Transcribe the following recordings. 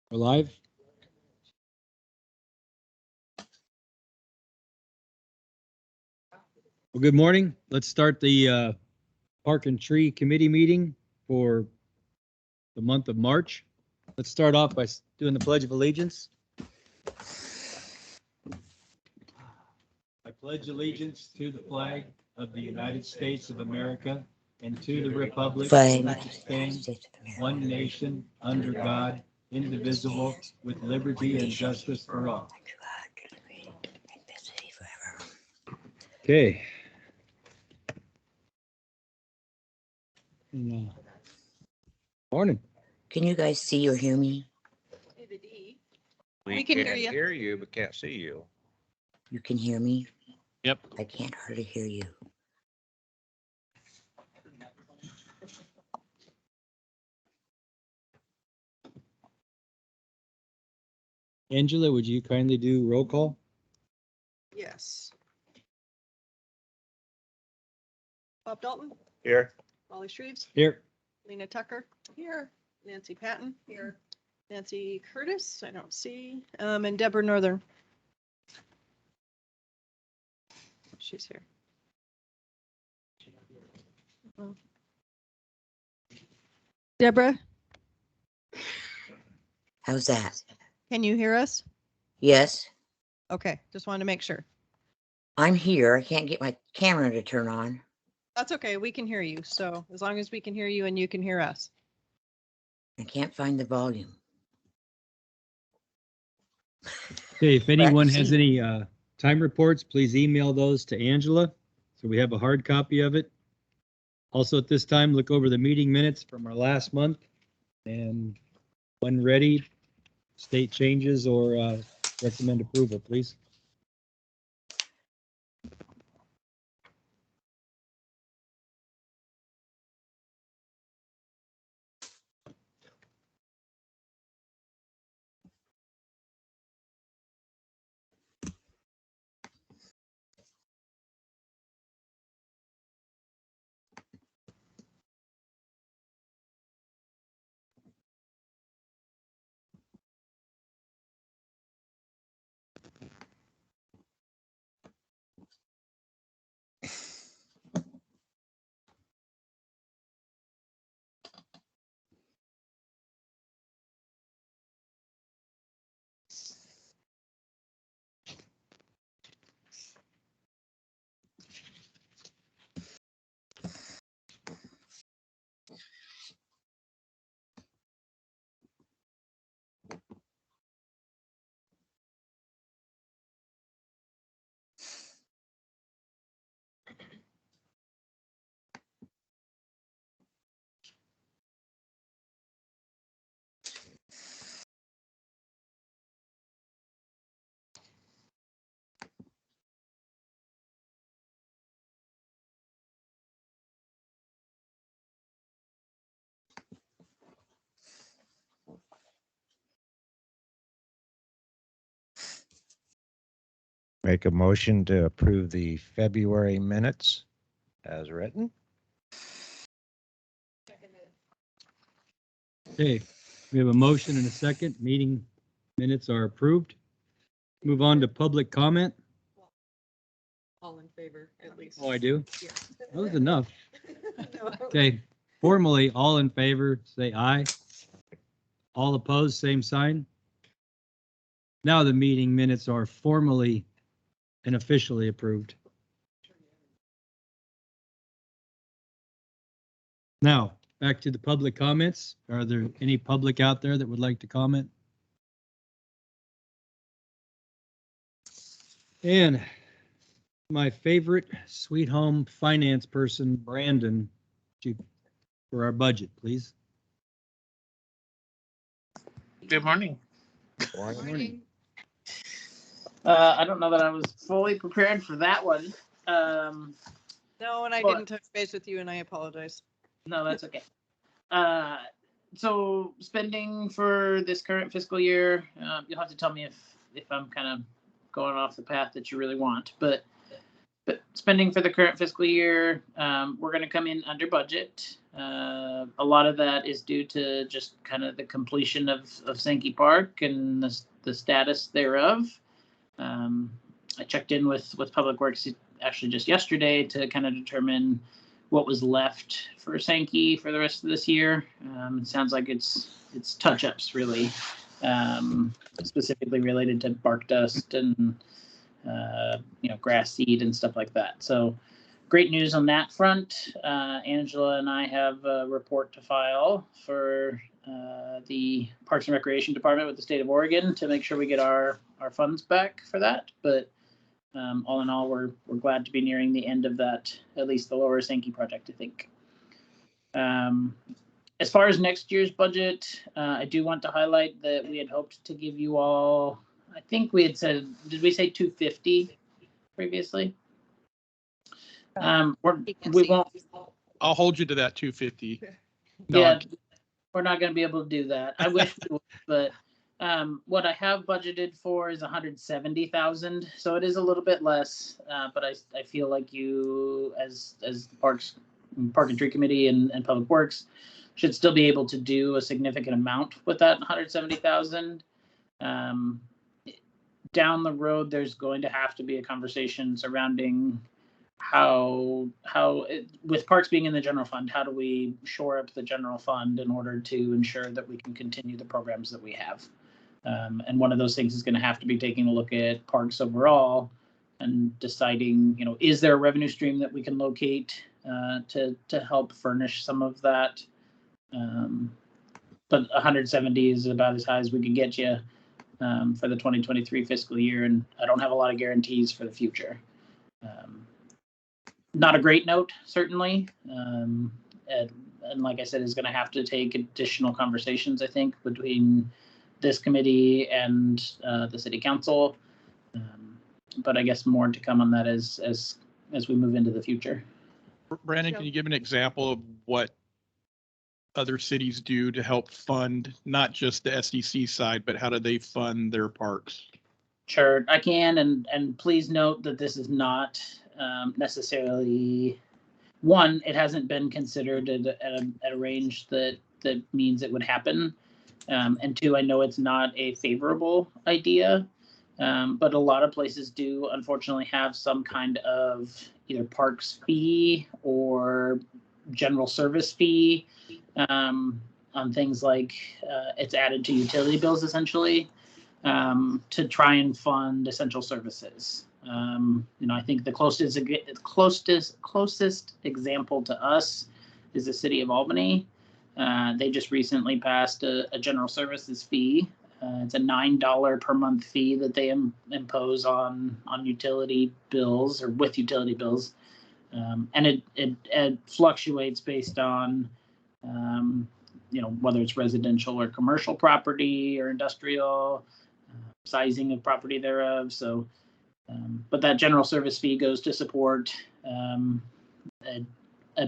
We're live. Well, good morning. Let's start the Park and Tree Committee meeting for the month of March. Let's start off by doing the Pledge of Allegiance. I pledge allegiance to the flag of the United States of America and to the republic for which it stands, one nation, under God, indivisible, with liberty and justice for all. Okay. Morning. Can you guys see or hear me? We can hear you, but can't see you. You can hear me? Yep. I can't hardly hear you. Angela, would you kindly do roll call? Yes. Bob Dalton, Here. Molly Shreves, Here. Lena Tucker. Here. Nancy Patton. Here. Nancy Curtis, I don't see, and Deborah Northern. She's here. Deborah, How's that? can you hear us? Yes, Okay, just wanted to make sure. I'm here. I can't get my camera to turn on. That's okay, we can hear you, so as long as we can hear you and you can hear us. I can't find the volume. Okay, if anyone has see. any time reports, please email those to Angela, so we have a hard copy of it. Also, at this time, look over the meeting minutes from our last month, and when ready, state changes or recommend approval, please. Make a motion to approve the February minutes as written. Okay, we have a motion and a second. Meeting minutes are approved. Move on to public comment. All in favor, at least. Oh, I do? Yeah. That was enough. No. Okay, formally, all in favor, say aye. All opposed, same sign. Now the meeting minutes are formally and officially approved. Now, back to the public comments. Are there any public out there that would like to comment? And my favorite sweet home finance person, Brandon, for our budget, please. Good morning. Morning. I don't know that I was fully prepared for that one. No, and I But- didn't touch base with you and I apologize. No, that's okay. So spending for this current fiscal year, you'll have to tell me if I'm kind of going off the path that you really want. But spending for the current fiscal year, we're going to come in under budget. A lot of that is due to just kind of the completion of Sankey Park and the status thereof. I checked in with Public Works actually just yesterday to kind of determine what was left for Sankey for the rest of this year. It sounds like it's touch-ups really, specifically related to bark dust and grass seed and stuff like that. So great news on that front. Angela and I have a report to file for the Parks and Recreation Department with the state of Oregon to make sure we get our funds back for that. But all in all, we're glad to be nearing the end of that, at least the Lower Sankey project, I think. As far as next year's budget, I do want to highlight that we had hoped to give you all, I think we had said, did we say 250 previously? We won't. I'll hold you to that 250. No, Yeah, we're not going to be able to do that. I wish we would, but what I have budgeted for is 170,000, so it is a little bit less. But I feel like you, as the Park and Tree Committee and Public Works, should still be able to do a significant amount with that 170,000. Down the road, there's going to have to be a conversation surrounding how with parks being in the general fund, how do we shore up the general fund in order to ensure that we can continue the programs that we have. And one of those things is going to have to be taking a look at parks overall and deciding, is there a revenue stream that we can locate to help furnish some of that. But 170 is about as high as we can get you for the 2023 fiscal year, and I don't have a lot of guarantees for the future. Not a great note, certainly. And like I said, is going to have to take additional conversations, I think, between this committee and the city council. But I guess more to come on that as we move into the future. Brandon, can you give an example of what other cities do to help fund not just the SDC side, but how do they fund their parks? Sure, I can, and please note that this is not necessarily one. It hasn't been considered at a range that means it would happen, and two, I know it's not a favorable idea, but a lot of places do unfortunately have some kind of either parks fee or general service fee on things like it's added to utility bills essentially to try and fund essential services. I think the closest example to us is the city of Albany. They just recently passed a general services fee. It's a $9 per month fee that they impose on utility bills or with utility bills. And it fluctuates based on, whether it's residential or commercial property or industrial, sizing of property thereof. So, but that general service fee goes to support a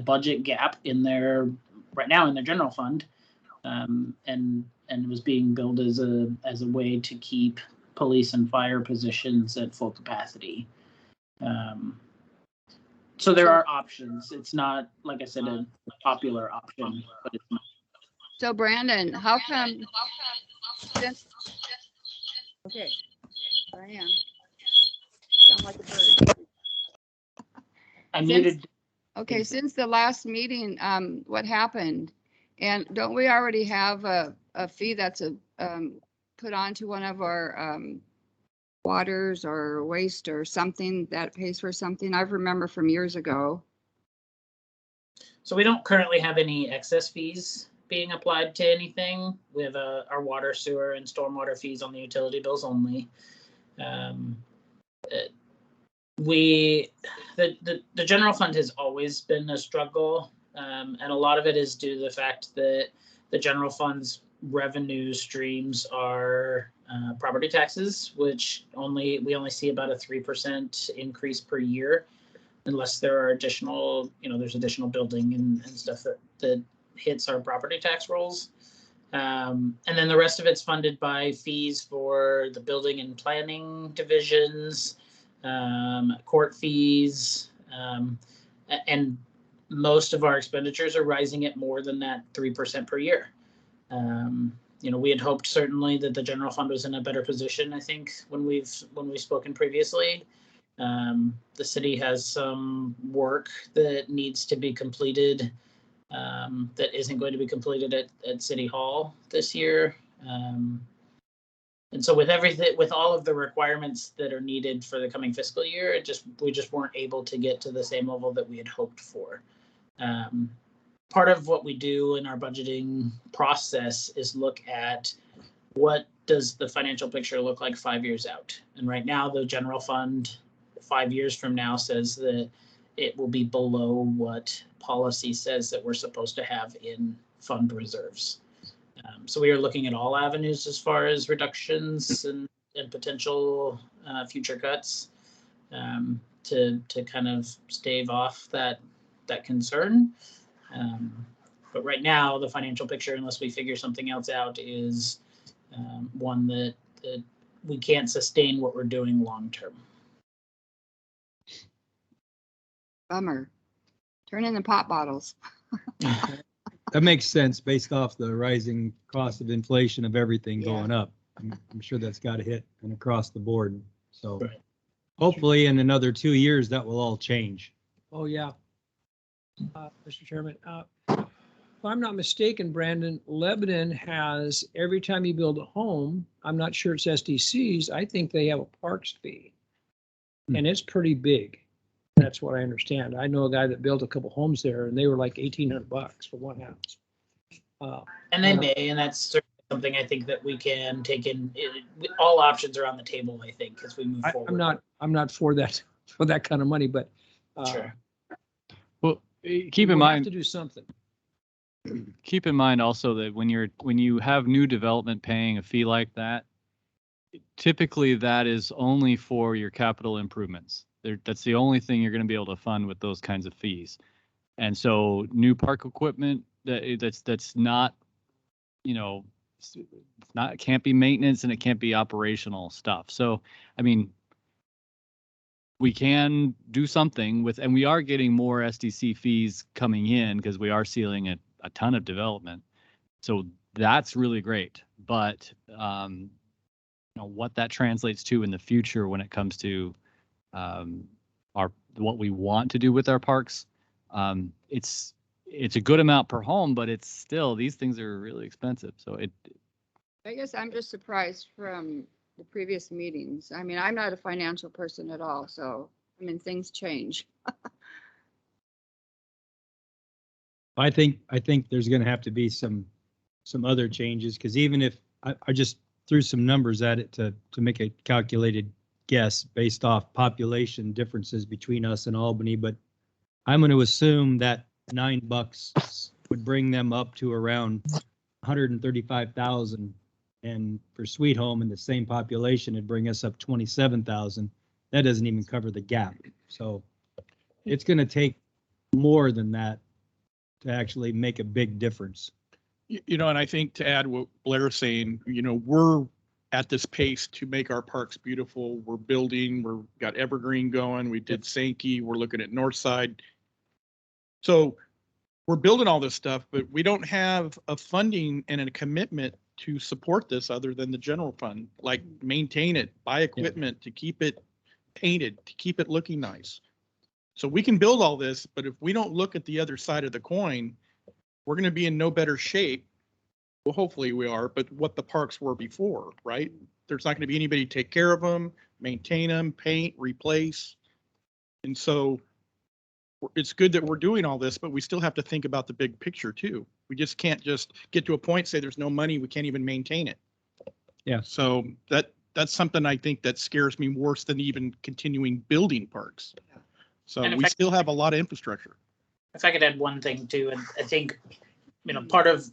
budget gap in their general fund, and was being billed as a way to keep police and fire positions at full capacity. So there are options. It's not, like I said, a popular option, but it's not. So Brandon, how come? Okay, I am. Sound like a bird. I Since- muted. Okay, since the last meeting, what happened? And don't we already have a fee that's put onto one of our waters or waste or something that pays for something? I remember from years ago. So we don't currently have any excess fees being applied to anything. We have our water, sewer, and stormwater fees on the utility bills only. The general fund has always been a struggle, and a lot of it is due to the fact that the general fund's revenue streams are property taxes, which we only see about a 3% increase per year, unless there are additional, there's additional building and stuff that hits our property tax rolls. And then the rest of it's funded by fees for the building and planning divisions, court fees, and most of our expenditures are rising at more than that 3% per year. We had hoped certainly that the general fund was in a better position. I think when we've spoken previously, the city has some work that needs to be completed that isn't going to be completed at City Hall this year. And so with all of the requirements that are needed for the coming fiscal year, we just weren't able to get to the same level that we had hoped for. Part of what we do in our budgeting process is look at what does the financial picture look like 5 years out. And right now, the general fund 5 years from now says that it will be below what policy says that we're supposed to have in fund reserves. So we are looking at all avenues as far as reductions and potential future cuts to kind of stave off that concern. But right now, the financial picture, unless we figure something else out, is one that we can't sustain what we're doing long term. Bummer. Turn in the pop bottles. That makes sense based off the rising cost of inflation of everything Yeah. going up. I'm sure that's got to hit and across the board. So Right. hopefully in another 2 years, that will all change. Oh, yeah. Mr. Chairman, if I'm not mistaken, Brandon, Lebanon has, every time you build a home, I'm not sure it's SDCs, I think they have a parks fee. And it's pretty big. That's what I understand. I know a guy that built a couple homes there and they were like $1,800 for one house. And they may, and that's certainly something I think that we can take in. All options are on the table, I think, as we move forward. I'm not for that kind of money, but Sure. Well, keep we'll in have mind, to do something. keep in mind also that when you have new development paying a fee like that, typically that is only for your capital improvements. That's the only thing you're going to be able to fund with those kinds of fees. And so new park equipment that's not, it's not, it can't be maintenance and it can't be operational stuff. So, I mean, we can do something with, and we are getting more SDC fees coming in because we are sealing a ton of development. So that's really great. But, what that translates to in the future when it comes to what we want to do with our parks, it's a good amount per home, but it's still, these things are really expensive. So I guess I'm just surprised from the previous meetings. I mean, I'm not a financial person at all, so, I mean, things change. I think there's going to have to be some other changes, because even if I just threw some numbers at it to make a calculated guess based off population differences between us and Albany, but I'm going to assume that $9 would bring them up to around 135,000, and for Sweet Home in the same population, it'd bring us up 27,000. That doesn't even cover the gap. So it's going to take more than that to actually make a big difference. And I think to add what Blair's saying, we're at this pace to make our parks beautiful. We're building, we've got Evergreen going, we did Sankey, we're looking at Northside. So we're building all this stuff, but we don't have a funding and a commitment to support this other than the general fund, like maintain it, buy equipment to keep it painted, to keep it looking nice. So we can build all this, but if we don't look at the other side of the coin, we're going to be in no better shape. Well, hopefully we are, but what the parks were before, right? There's not going to be anybody to take care of them, maintain them, paint, replace. And so it's good that we're doing all this, but we still have to think about the big picture too. We just can't just get to a point, say there's no money, we can't even maintain it. Yeah. So that's something I think that scares me worse than even continuing building parks. So And we still have a lot of infrastructure. If I could add one thing too, and I think, part of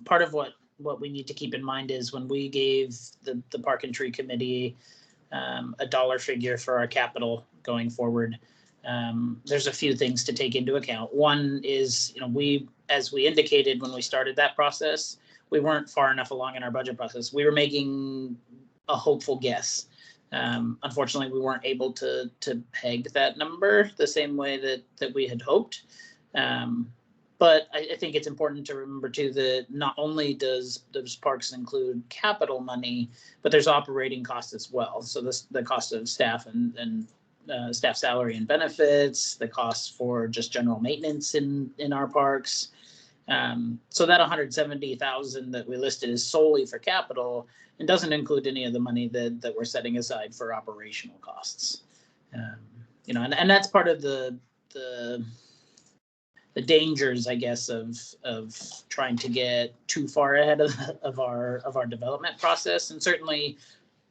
what we need to keep in mind is when we gave the Park and Tree Committee a dollar figure for our capital going forward, there's a few things to take into account. One is, as we indicated when we started that process, we weren't far enough along in our budget process. We were making a hopeful guess. Unfortunately, we weren't able to peg that number the same way that we had hoped. But I think it's important to remember too that not only does parks include capital money, but there's operating costs as well. So the cost of staff and staff salary and benefits, the costs for just general maintenance in our parks. So that 170,000 that we listed is solely for capital and doesn't include any of the money that we're setting aside for operational costs. You know, and that's part of the dangers, I guess, of trying to get too far ahead of our development process. And certainly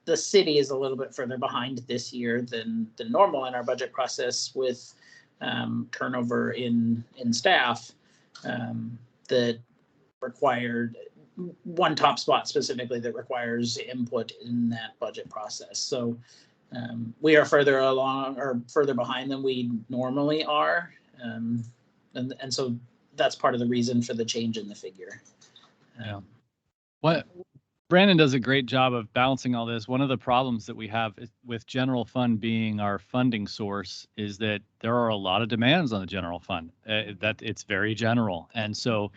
the city is a little bit further behind this year than normal in our budget process with turnover in staff that required one top spot specifically that requires input in that budget process. So we are further along or further behind than we normally are. And so that's part of the reason for the change in the figure. What Brandon does a great job of balancing all this. One of the problems that we have with general fund being our funding source is that there are a lot of demands on the general fund. That it's very general, and so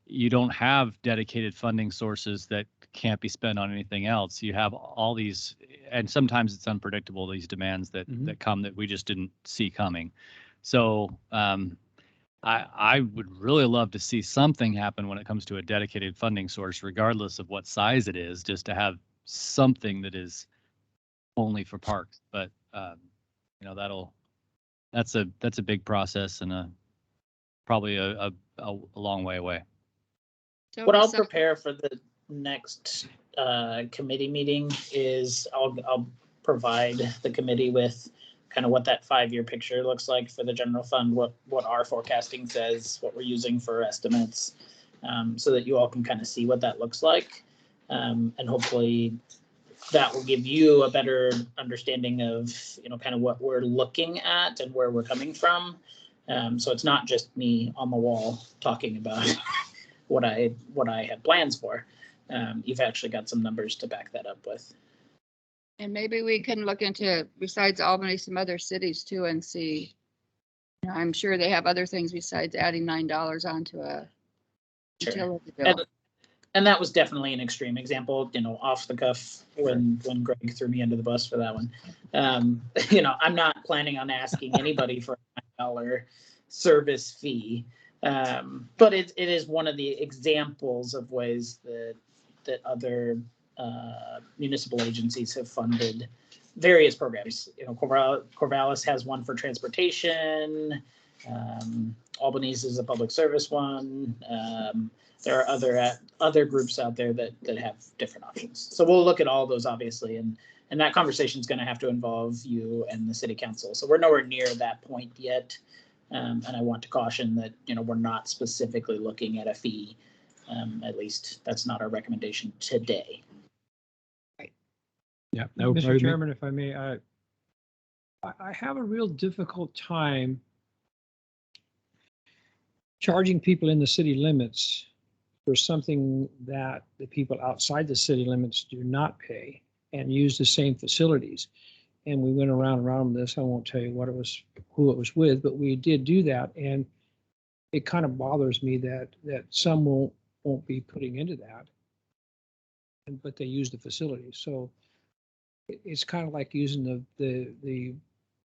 you don't have dedicated funding sources that can't be spent on anything else. You have all these, and sometimes it's unpredictable, these demands that come that we just didn't see coming. So I would really love to see something happen when it comes to a dedicated funding source, regardless of what size it is, just to have something that is only for parks. But you know, that's a big process and probably a long way away. So What I'll so- prepare for the next committee meeting is I'll provide the committee with kind of what that 5-year picture looks like for the general fund, what our forecasting says, what we're using for estimates, so that you all can kind of see what that looks like. And hopefully that will give you a better understanding of, you know, kind of what we're looking at and where we're coming from. So it's not just me on the wall talking about what I have plans for. You've actually got some numbers to back that up with. And maybe we can look into, besides Albany, some other cities too and see. You know, I'm sure they have other things besides adding $9 onto a Sure. utility bill. And that was definitely an extreme example, you know, off the cuff when Greg threw me under the bus for that one. You know, I'm not planning on asking anybody for a $9 service fee. But it is one of the examples of ways that other municipal agencies have funded various programs. You know, Corvallis has one for transportation. Albany's is a public service one. There are other groups out there that have different options. So we'll look at all those, obviously, and that conversation is going to have to involve you and the city council. So we're nowhere near that point yet. And I want to caution that, you know, we're not specifically looking at a fee. At least that's not our recommendation today. Yeah. that would Mr. probably Chairman, if I may, I have a real difficult time charging people in the city limits for something that the people outside the city limits do not pay and use the same facilities. And we went around this. I won't tell you what it was, who it was with, but we did do that. And it kind of bothers me that some won't be putting into that, but they use the facility. So it's kind of like using the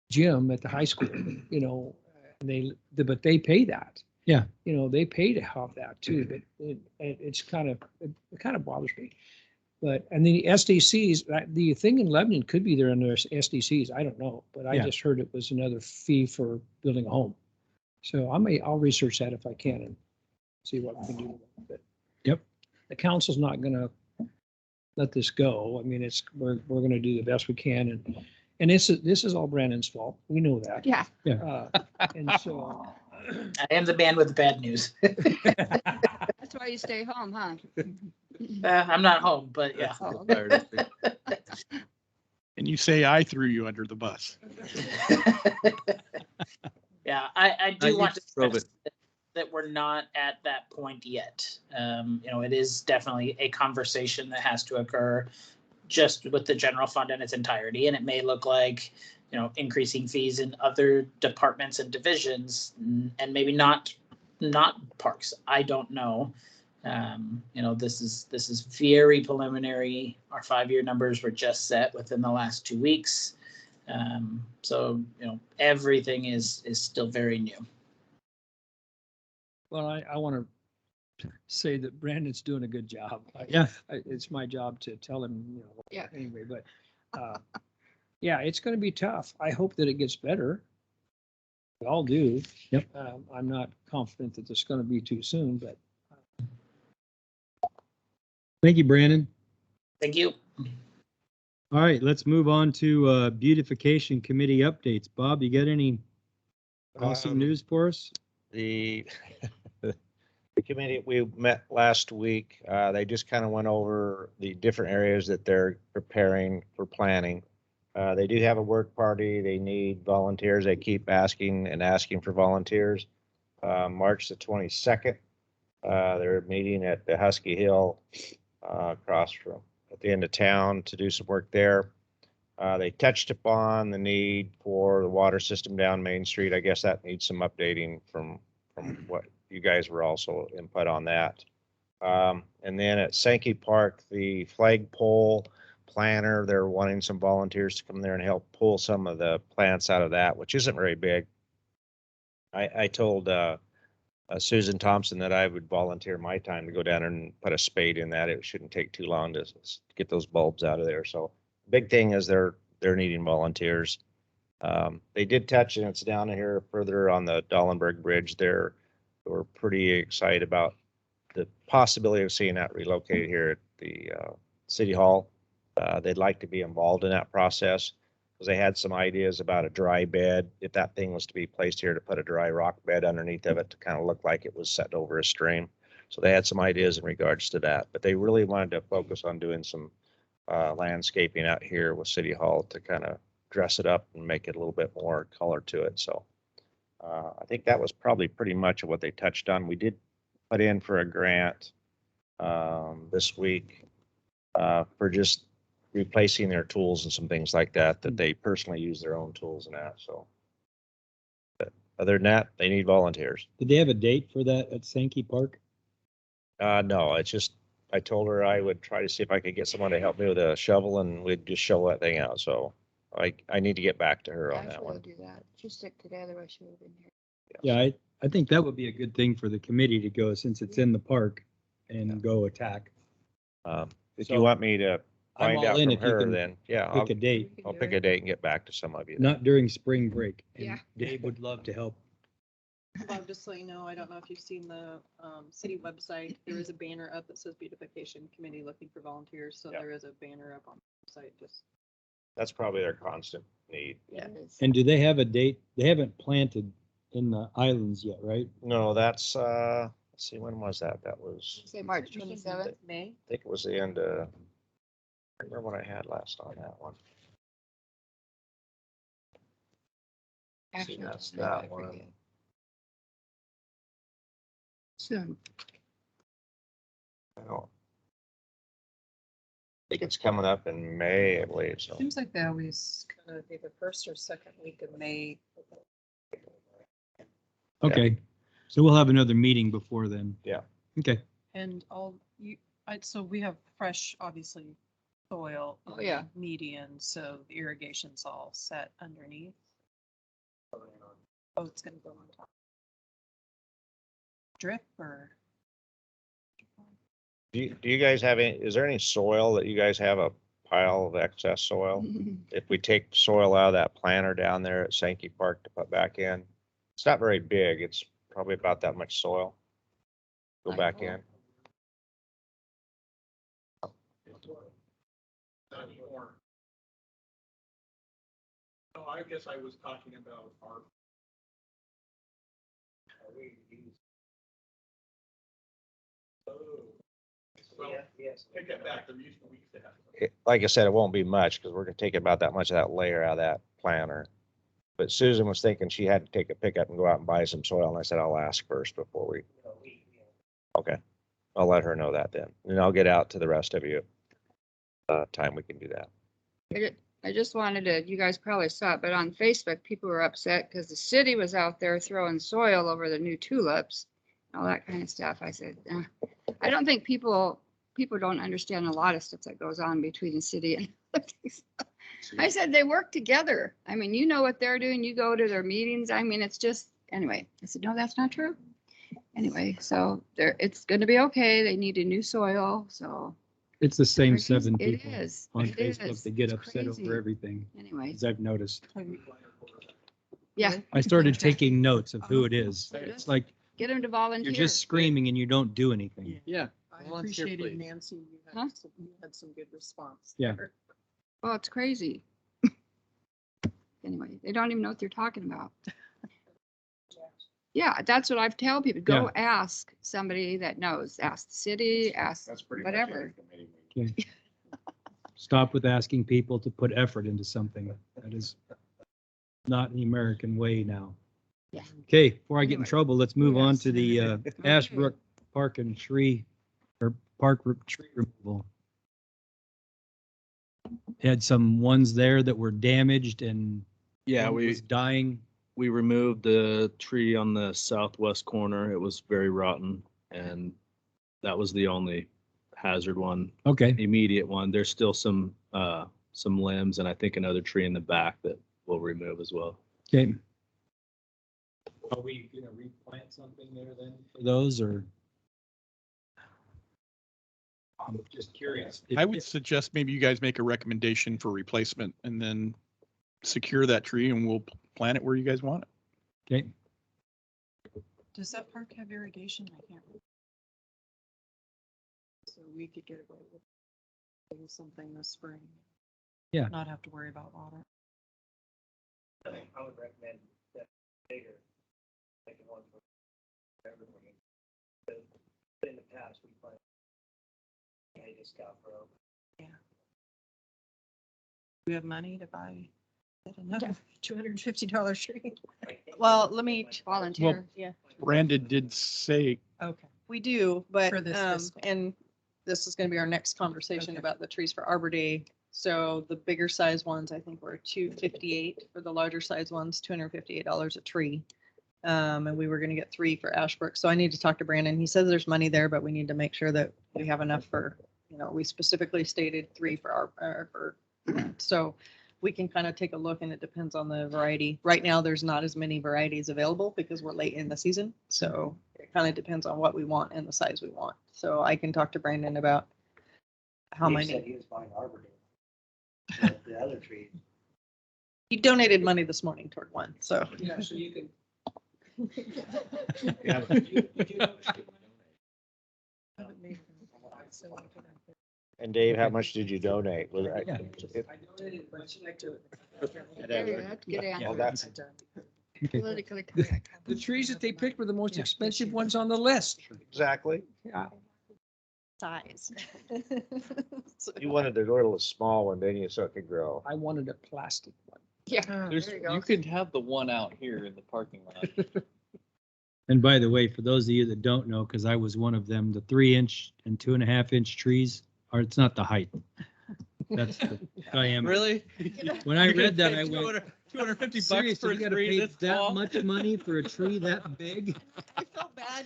gym at the high school, you know, and but they pay that. Yeah. You know, they pay to have that too, but it kind of bothers me. But, and the SDCs, the thing in Lebanon could be there under SDCs. I don't know, but I Yeah. just heard it was another fee for building a home. So I'll research that if I can and see what we can do. But Yep. The council's not going to let this go. I mean, we're going to do the best we can, and this is all Brandon's fault. We know that. Yeah. And so. I am the man with the bad news. That's why you stay home, huh? I'm not home, but yeah. Oh, And you say I threw you under the bus. Yeah, I do you want to drove stress that we're not at that point yet. You know, it is definitely a conversation that has to occur just with the general fund in its entirety. And it may look like, you know, increasing fees in other departments and divisions, and maybe not not parks. I don't know. This is very preliminary. Our 5-year numbers were just set within the last 2 weeks. So everything is still very new. Well, I want to say that Brandon's doing a good job. Yeah. It's my job to tell him, Yeah. anyway, but, yeah, it's going to be tough. I hope that it gets better. We all do. Yep. I'm not confident that it's going to be too soon, but Thank you, Brandon. Thank you. All right, let's move on to beautification committee updates. Bob, you got any awesome news for us? The the committee, we met last week. They just kind of went over the different areas that they're preparing for planning. They do have a work party. They need volunteers. They keep asking and asking for volunteers. March the 22nd, they're meeting at the Husky Hill across from at the end of town to do some work there. They touched upon the need for the water system down Main Street. I guess that needs some updating from what you guys were also input on that. And then at Sankey Park, the flagpole planter, they're wanting some volunteers to come there and help pull some of the plants out of that, which isn't very big. I told Susan Thompson that I would volunteer my time to go down and put a spade in that. It shouldn't take too long to get those bulbs out of there. So big thing is they're needing volunteers. They did touch, and it's down here further on the Dollenberg Bridge there. We're pretty excited about the possibility of seeing that relocated here at the City Hall. They'd like to be involved in that process because they had some ideas about a dry bed. If that thing was to be placed here, to put a dry rock bed underneath of it to kind of look like it was set over a stream. So they had some ideas in regards to that, but they really wanted to focus on doing some landscaping out here with City Hall to kind of dress it up and make it a little bit more color to it. So I think that was probably pretty much of what they touched on. We did put in for a grant this week for just replacing their tools and some things like that they personally use their own tools and that. So but other than that, they need volunteers. Did they have a date for that at Sankey Park? No, it's just, I told her I would try to see if I could get someone to help me with a shovel and we'd just shovel that thing out. So I need to get back to her on that Actually, one. do that. Just stick together. I should have been here. Yeah, I think that would be a good thing for the committee to go since it's in the park and go attack. If So, you want me to I'm find all out in from if you her, can then yeah, pick a date, I'll pick a date and get back to some of you. not during spring break. And Yeah. Dave would love to help. Bob, just so you know, I don't know if you've seen the city website. There is a banner up that says beautification committee looking for volunteers. So Yeah. there is a banner up on the website. Just That's probably their constant need. Yeah. it is. And do they have a date? They haven't planted in the islands yet, right? No, that's, let's see, when was that? That was, Say March 27th. May. I think it was the end of, I remember what I had last on that one. Actually, that's no, that I one. forget. Soon. I don't think it's coming up in May, I believe, so. Seems like they always kind of be the first or second week of May. Okay, so we'll have another meeting before then. Yeah. Okay, And so we have fresh, obviously, soil. Oh, yeah. Median, so the irrigation's all set underneath. Oh, it's gonna go on top. Drip or? Do you guys have any, is there any soil that you guys have a pile of excess soil? If we take soil out of that planter down there at Sankey Park to put back in, it's not very big. It's probably about that much soil. Go I back know. in. Not anymore. No, I guess I was talking about our. Well, take that back. The reason we used to have. Like I said, it won't be much because we're gonna take about that much of that layer out of that planter. But Susan was thinking she had to take a pickup and go out and buy some soil, and I said, I'll ask first before we. Okay, I'll let her know that then, and I'll get out to the rest of you. Time we can do that. I just wanted to, you guys probably saw it, but on Facebook, people were upset because the city was out there throwing soil over the new tulips. all that kind of stuff. I said, I don't think people don't understand a lot of stuff that goes on between the city and I said, they work together. I mean, you know what they're doing. You go to their meetings. I mean, it's just, anyway, I said, no, that's not true. Anyway, so it's going to be okay. They need a new soil. So It's the same it is- 7 it people is, on it Facebook is. that get It's upset crazy. over everything, Anyway, as I've noticed. yeah, I started taking notes of who it is. It's like, get them to volunteer. you're just screaming and you don't do anything. Yeah. I Volunteer, appreciated please. Nancy, Huh? you had some good response. Yeah. there. Well, it's crazy. Anyway, they don't even know what they're talking about. Yeah, that's what I've tell people. Go ask somebody that knows. Ask the city, ask That's pretty whatever. Stop with asking people to put effort into something. That is not the American way now. Yeah. Okay, before I get in Anyway. trouble, let's move on Yes. to the Ashbrook Park and Tree, or tree removal. Had some ones there that were damaged and Yeah, one we was dying. removed the tree on the southwest corner. It was very rotten, and that was the only hazard one, Okay, immediate one. There's still some limbs and I think another tree in the back that we'll remove as well. okay. Are we gonna replant something there then for those, or? I'm just curious. I would suggest maybe you guys make a recommendation for replacement and then secure that tree and we'll plant it where you guys want it. Okay, Does that park have irrigation? I can't. remember. So we could get away with doing something this spring. Yeah. Not have to worry about water. I would recommend that bigger, like the one for everybody. But in the past, we planted a scout row. We have money to buy another $250 tree. Well, let me, Volunteer. Brandon did say, okay. We do, but, For this fiscal. and this is gonna be our next conversation Okay. about the trees for Arbor Day. So the bigger size ones, I think were $258, for the larger size ones, $258 a tree. And we were gonna get 3 for Ashbrook, so I need to talk to Brandon. He says there's money there, but we need to make sure that we have enough for, we specifically stated 3 for so we can kind of take a look, and it depends on the variety. Right now, there's not as many varieties available because we're late in the season, so it kind of depends on what we want and the size we want. So I can talk to Brandon about how He many. said he was buying Arbor Day. But the other tree, He donated money this morning toward one, so. Yeah, so you can. And Dave, how much did you donate? Was that- Yeah. it- I donated, but it's like to- There you have to get Well, in. that's, okay. Politically correct. The trees that they picked were the most expensive ones on the list. exactly. Yeah. Size. You wanted the little small one, didn't you, so it could grow? I wanted a plastic one. Yeah, There's, there you go. you could have the one out here in the parking lot. And by the way, for those of you that don't know, because I was one of them, the 3-inch and 2.5-inch trees are, it's not the height. That's the diameter. Really? When I read that, I went, 250 bucks seriously, for a you gotta tree pay this that tall? much money for a tree that big? I felt bad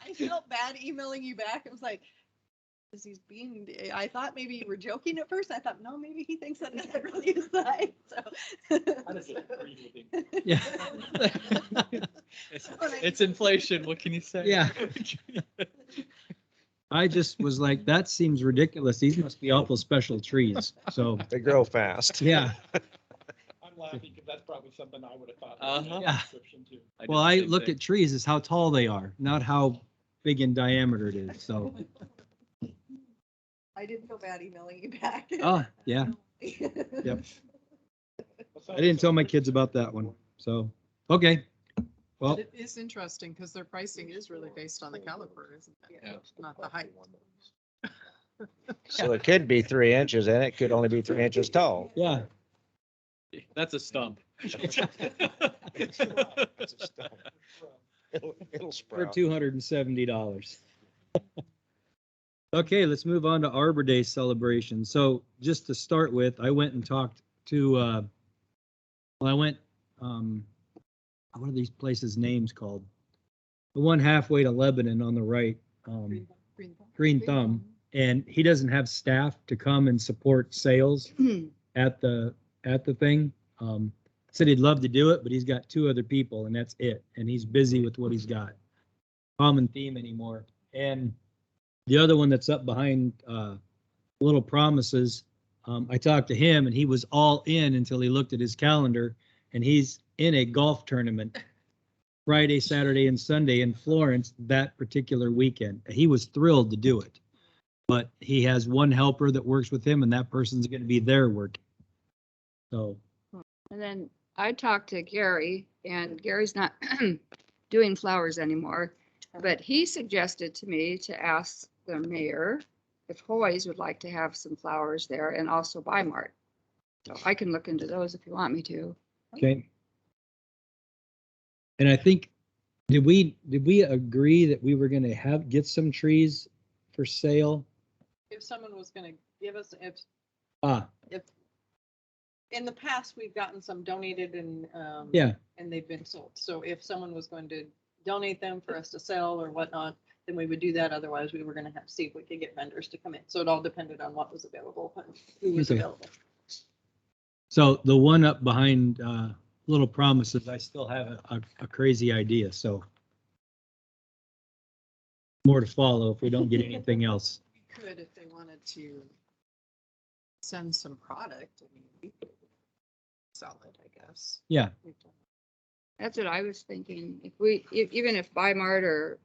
I felt bad emailing you back. It was like, because he's being, I thought maybe you were joking at first. I thought, no, maybe he thinks that it really is the height, so. Yeah. It's inflation. What can you say? Yeah. I just was like, that seems ridiculous. These must be awful special trees. So, They grow fast. yeah. I'm laughing because that's probably something I would have thought. Uh-huh. Yeah. Too. did Well, the I same look thing. at trees as how tall they are, not how big in diameter it is. So, I didn't feel bad emailing you back. oh, yeah. Yep. I didn't tell my kids about that one. So, okay. Well, But it is interesting because their pricing is really based on the caliper, isn't it? Yeah. Not the height. So it could be 3 inches and it could only be 3 inches tall. yeah. That's a stump. It'll For sprout. $270. Okay, let's move on to Arbor Day celebration. So just to start with, I went and talked to, what are these places names called? the one halfway to Lebanon on the right, Green Thumb. And he doesn't have staff to come and support sales at the thing. Said he'd love to do it, but he's got 2 other people and that's it. And he's busy with what he's got. Common theme anymore. And the other one that's up behind Little Promises, I talked to him and he was all in until he looked at his calendar, and he's in a golf tournament Friday, Saturday, and Sunday in Florence that particular weekend. He was thrilled to do it, but he has one helper that works with him, and that person's going to be there working. So, And then I talked to Gary, and Gary's not doing flowers anymore, but he suggested to me to ask the mayor if Hoy's would like to have some flowers there, and also Bimart. So I can look into those if you want me to. okay. And I think, did we agree that we were going to get some trees for sale? If someone was gonna give us, if If in the past, we've gotten some donated and, yeah, and they've been sold. So if someone was going to donate them for us to sell or whatnot, then we would do that. Otherwise, we were gonna have to see if we could get vendors to come in. So it all depended on what was available, and who was Okay. available. so the one up behind Little Promises, I still have a crazy idea. So more to follow if we don't get anything else. We could, if they wanted to send some product, I mean, we could sell it, I guess. Yeah. We've done That's what I was thinking. Even if Bimart or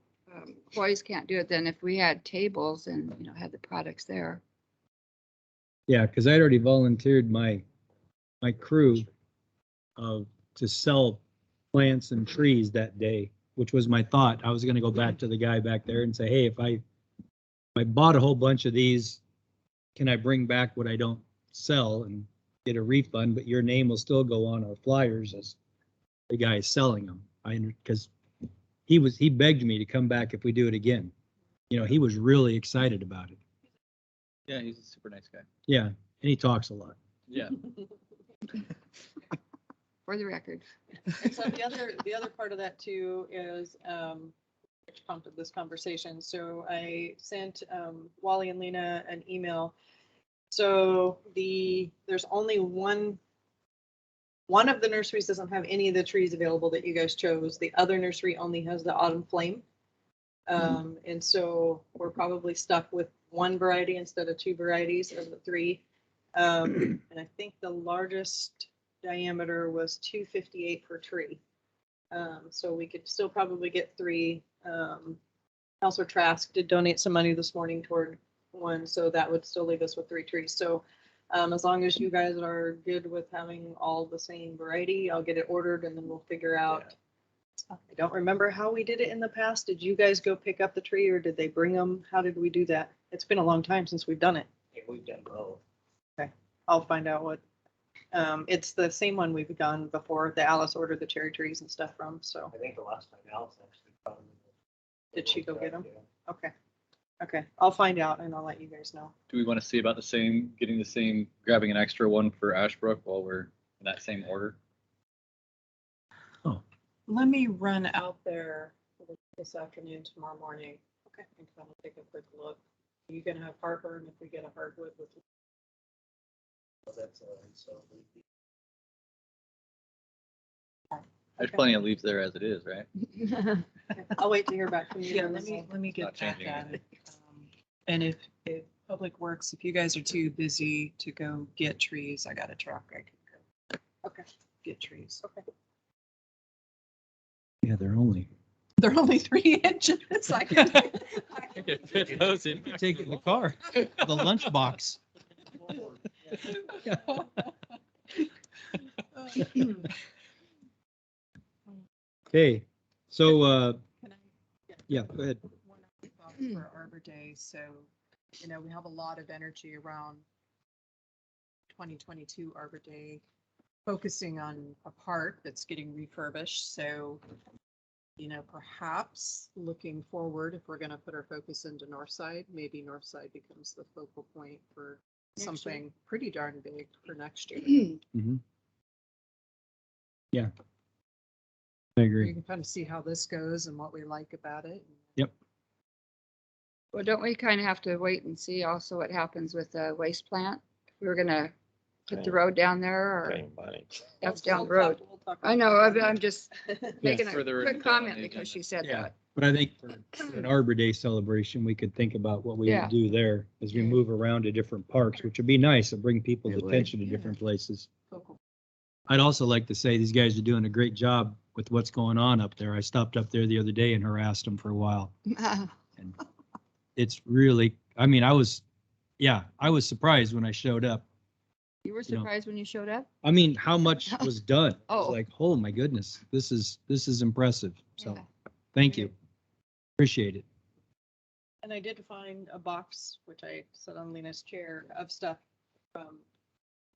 Hoy's can't do it, then if we had tables and, had the products there. Yeah, because I'd already volunteered my crew to sell plants and trees that day, which was my thought. I was going to go back to the guy back there and say, hey, if I bought a whole bunch of these, can I bring back what I don't sell and get a refund? But your name will still go on our flyers as the guy is selling them. Because he begged me to come back if we do it again. He was really excited about it. Yeah, he's a super nice guy. Yeah, and he talks a lot. Yeah. For the record. And so the other part of that too is, which prompted this conversation. So I sent Wally and Lena an email. So there's only one of the nurseries doesn't have any of the trees available that you guys chose. The other nursery only has the autumn flame. And so we're probably stuck with one variety instead of 2 varieties of the 3. And I think the largest diameter was 258 per tree. So we could still probably get 3. Counselor Trask did donate some money this morning toward one, so that would still leave us with 3 trees. So as long as you guys are good with having all the same variety, I'll get it ordered and then we'll figure out. I don't remember how we did it in the past. Did you guys go pick up the tree or did they bring them? How did we do that? It's been a long time since we've done it. Yeah, we've done both. Okay, I'll find out what. It's the same one we've done before. The Alice ordered the cherry trees and stuff from. So I think the last time Alice actually found them. did she go get them? Yeah. Okay. Okay, I'll find out and I'll let you guys know. Do we want to see about getting the same, grabbing an extra one for Ashbrook while we're in that same order? Let me run out there this afternoon, tomorrow morning. Okay. And kind of take a quick look. You can have heartburn if we get a hardwood with. So that's so. There's Okay. plenty of leaves there as it is, right? I'll wait to hear back from you. Yeah, on let this me, one. let me Not get back changing at it. And if Public Works, if you guys are too busy to go get trees, I got a truck. I can go Okay. get trees. Okay. Yeah, they're only. They're only 3 inches. I can. Fit those in. Take it in the car, the lunchbox. Okay, so, Can I- yeah, go ahead. one other thought for Arbor Day. So, we have a lot of energy around 2022 Arbor Day, focusing on a park that's getting refurbished. So, perhaps looking forward, if we're going to put our focus into Northside, maybe Northside becomes the focal point for Next year. something pretty darn big for next year. Mhm. Yeah. I You agree. can kind of see how this goes and what we like about it. Yep. Well, don't we kind of have to wait and see also what happens with the waste plant? We were gonna put the road down there or Same money. that's We'll down the road. we'll talk I about know, that. I'm just making a Further quick down comment the because agenda. she said Yeah, that. but I think for an Arbor Day celebration, we could think about what we Yeah. would do there as we move around to different parks, which would be nice and bring people's It would, attention to yeah. different places. Cool. I'd also like to say these guys are doing a great job with what's going on up there. I stopped up there the other day and harassed them for a while. And it's really, I mean, I was surprised when I showed up. You were You know. surprised when you showed up? I mean, how much was done? I was Oh. like, oh my goodness, this is impressive. So, Yeah. thank you. Appreciate it. And I did find a box, which I set on Lena's chair, of stuff from,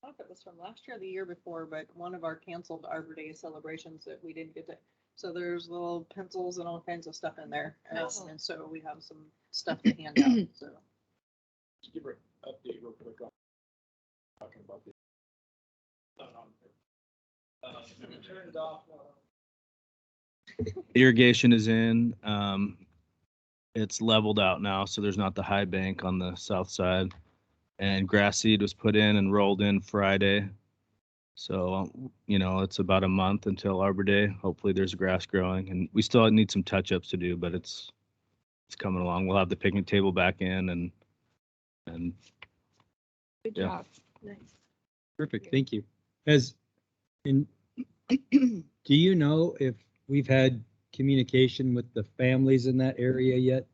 I don't know if it was from last year or the year before, but one of our canceled Arbor Day celebrations that we didn't get to. So there's little pencils and all kinds of stuff in there. Oh. And so we have some stuff to hand out, so. Just give her an update real quick on talking about the. Turn it off. Irrigation is in. It's leveled out now, so there's not the high bank on the south side. And grass seed was put in and rolled in Friday. So, it's about a month until Arbor Day. Hopefully there's grass growing and we still need some touch-ups to do, but it's coming along. We'll have the picnic table back in and Good Yeah. job. Perfect. Thank you. Do you know if we've had communication with the families in that area yet?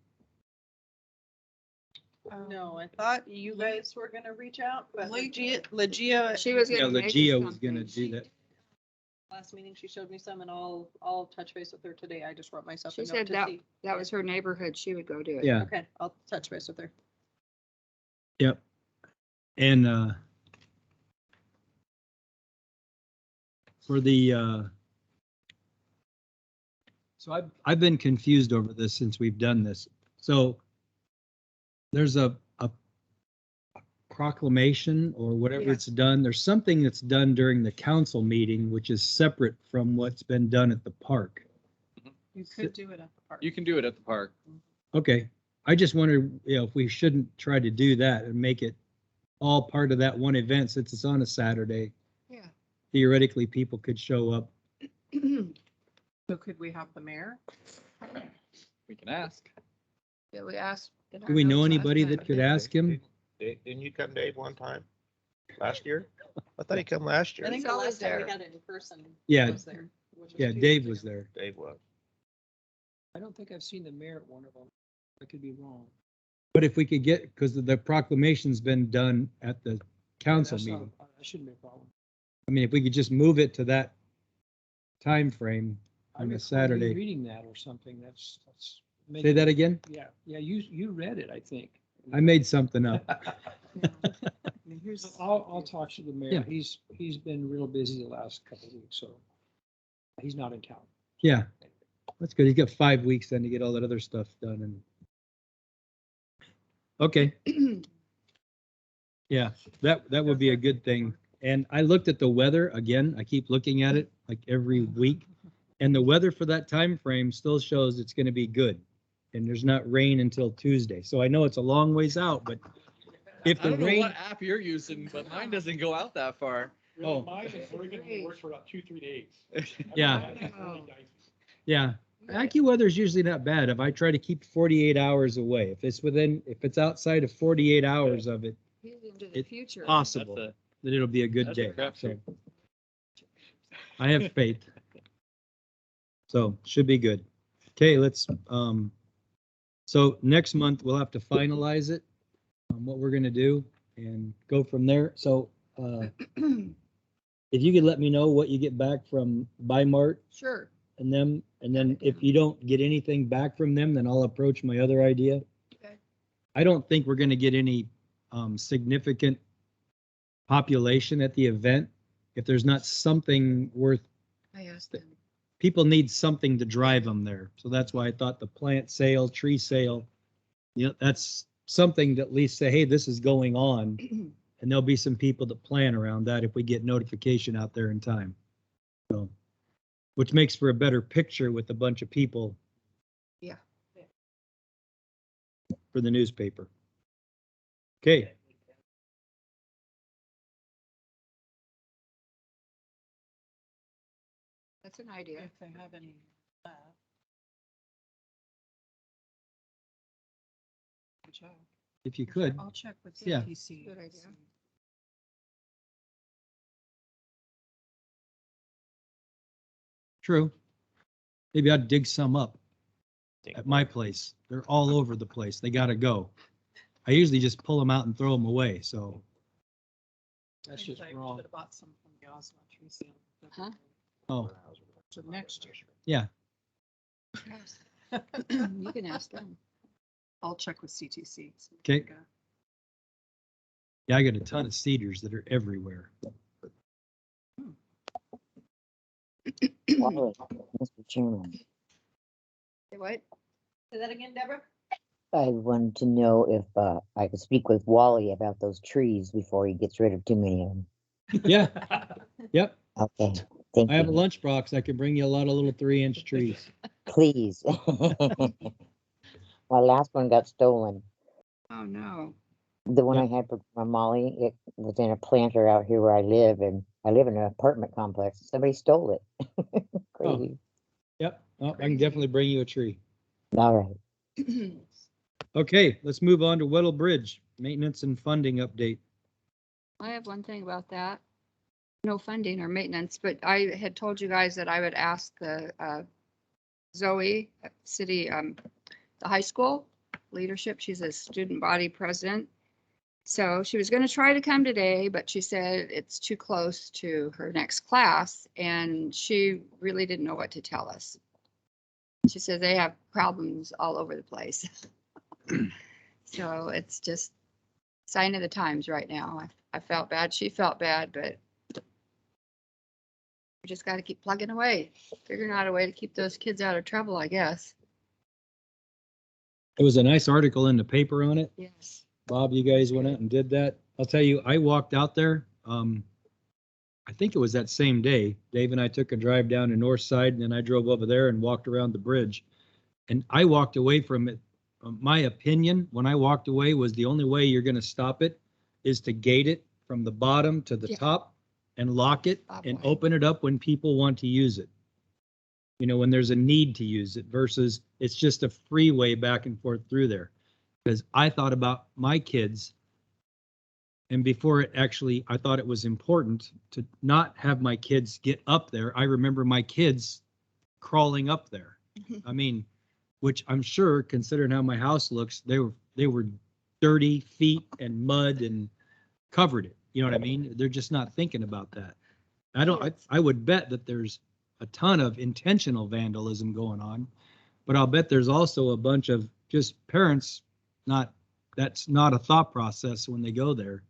No, I thought you guys were gonna reach out, but Legia- Legia. She was Yeah, gonna make us Legia was something. gonna do that. Last meeting, she showed me some and I'll touch base with her today. I just wrote myself a She note said to see. that was her neighborhood. She would go do it. Yeah, Okay, I'll touch base with her. yep. And for the so I've been confused over this since we've done this. So there's a proclamation or whatever Yeah. it's done. There's something that's done during the council meeting, which is separate from what's been done at the park. You could do it at the park. You can do it at the park. Okay, I just wondered, if we shouldn't try to do that and make it all part of that one event since it's on a Saturday. Yeah. Theoretically, people could show up. So could we have the mayor? We can ask. Did we ask? Do we know anybody that could ask him? Didn't you come, Dave, one time? Last year? I thought he come last I year. think He's the always last time we there. had it in person. Yeah. he was there, which was Yeah, 2 Dave years was ago. there. Dave was. I don't think I've seen the mayor at one of them. I could be wrong. But if we could get, because the proclamation's been done at the council That's not- meeting. That shouldn't be a problem. I mean, if we could just move it to that time frame I on a recall you Saturday. reading that or something. That's. Say that again? Yeah, you read it, I think. I made something up. I mean, here's. I'll talk to the mayor. Yeah. He's been real busy the last couple of weeks, so he's not in town. Yeah, that's good. He's got 5 weeks then to get all that other stuff done and. Okay, yeah, that would be a good thing. And I looked at the weather again. I keep looking at it like every week. And the weather for that time frame still shows it's gonna be good. And there's not rain until Tuesday. So I know it's a long ways out, but if I the don't know rain, what app you're using, but mine doesn't go out that far. Oh. Mine is, we're gonna work for about 2-3 days. Yeah. Oh. yeah, AccuWeather's usually not bad. If I try to keep 48 hours away, if it's outside of 48 hours of it, He's into the It's future. possible That's that it'll be a good That's a day. crapshoot. So I have faith. So should be good. Okay, let's, so next month we'll have to finalize it, what we're gonna do and go from there. So, if you could let me know what you get back from Bimart Sure. and them, and then if you don't get anything back from them, then I'll approach my other idea. Okay. I don't think we're gonna get any, significant population at the event if there's not something worth, I asked him. people need something to drive them there. So that's why I thought the plant sale, tree sale, that's something to at least say, hey, this is going on. And there'll be some people that plan around that if we get notification out there in time. So which makes for a better picture with a bunch of people. Yeah. For the newspaper. Okay, That's an idea. If they have any left. Check. if you could. I'll check with Yeah. CTC. Good and idea. see. True. Maybe I'd dig some up at my place. They're all over the place. They gotta go. I usually just pull them out and throw them away, so. That's Maybe just I wrong. should have bought some from the Oslo tree sale. Huh? Oh, So next year. yeah, You can ask them. I'll check with CTC. see what Okay. they got. yeah, I got a ton of cedars that are everywhere. Wally, Mr. Chairman, Say what? Say that again, Deborah? I wanted to know if I could speak with Wally about those trees before he gets rid of too many of them. Yeah, yep. Okay, thank I have a you. lunchbox. I can bring you a lot of little 3-inch trees. Please. My last one got stolen. Oh, no. The one Yeah. I had for Molly, it was in a planter out here where I live, and I live in an apartment complex. Somebody stole it. Crazy. Yep, oh, I can Crazy. definitely bring you a tree. All right. Okay, let's move on to Whittle Bridge, maintenance and funding update. I have one thing about that. No funding or maintenance, but I had told you guys that I would ask the Zoe City, the high school leadership. She's a student body president. So she was going to try to come today, but she said it's too close to her next class and she really didn't know what to tell us. She said they have problems all over the place. So it's just sign of the times right now. I felt bad. She felt bad, but we just got to keep plugging away, figuring out a way to keep those kids out of trouble, I guess. It was a nice article in the paper on it. Yes. Bob, you guys went out and did that. I'll tell you, I walked out there. I think it was that same day. Dave and I took a drive down to North Side and then I drove over there and walked around the bridge. And I walked away from it. My opinion, when I walked away, was the only way you're going to stop it is to gate it from the bottom to the Yeah. top and lock it Bob and White. open it up when people want to use it. You know, when there's a need to use it versus it's just a freeway back and forth through there. Because I thought about my kids. And before it actually, I thought it was important to not have my kids get up there. I remember my kids crawling up there. I mean, which I'm sure, considering how my house looks, they were dirty feet and mud and covered it. You know what I mean? They're just not thinking about that. I would bet that there's a ton of intentional vandalism going on, but I'll bet there's also a bunch of just parents that's not a thought process when they go there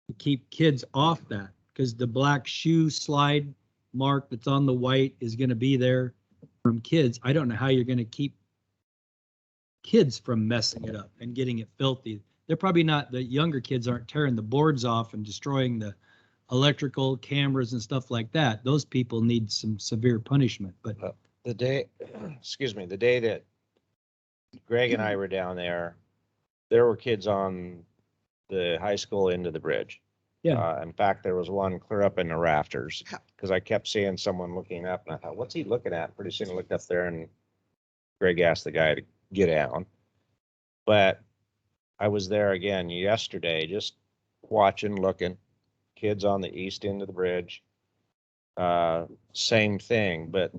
to keep kids off that, because the black shoe slide mark that's on the white is going to be there from kids. I don't know how you're going to keep kids from messing it up and getting it filthy. They're probably not, the younger kids aren't tearing the boards off and destroying the electrical cameras and stuff like that. Those people need some severe punishment, but The day, excuse me, the day that Greg and I were down there were kids on the high school end of the bridge. Yeah. In fact, there was one clear up in the rafters because I kept seeing someone looking up and I thought, what's he looking at? Pretty soon I looked up there and Greg asked the guy to get down. But I was there again yesterday, just watching, looking, kids on the east end of the bridge. Same thing, but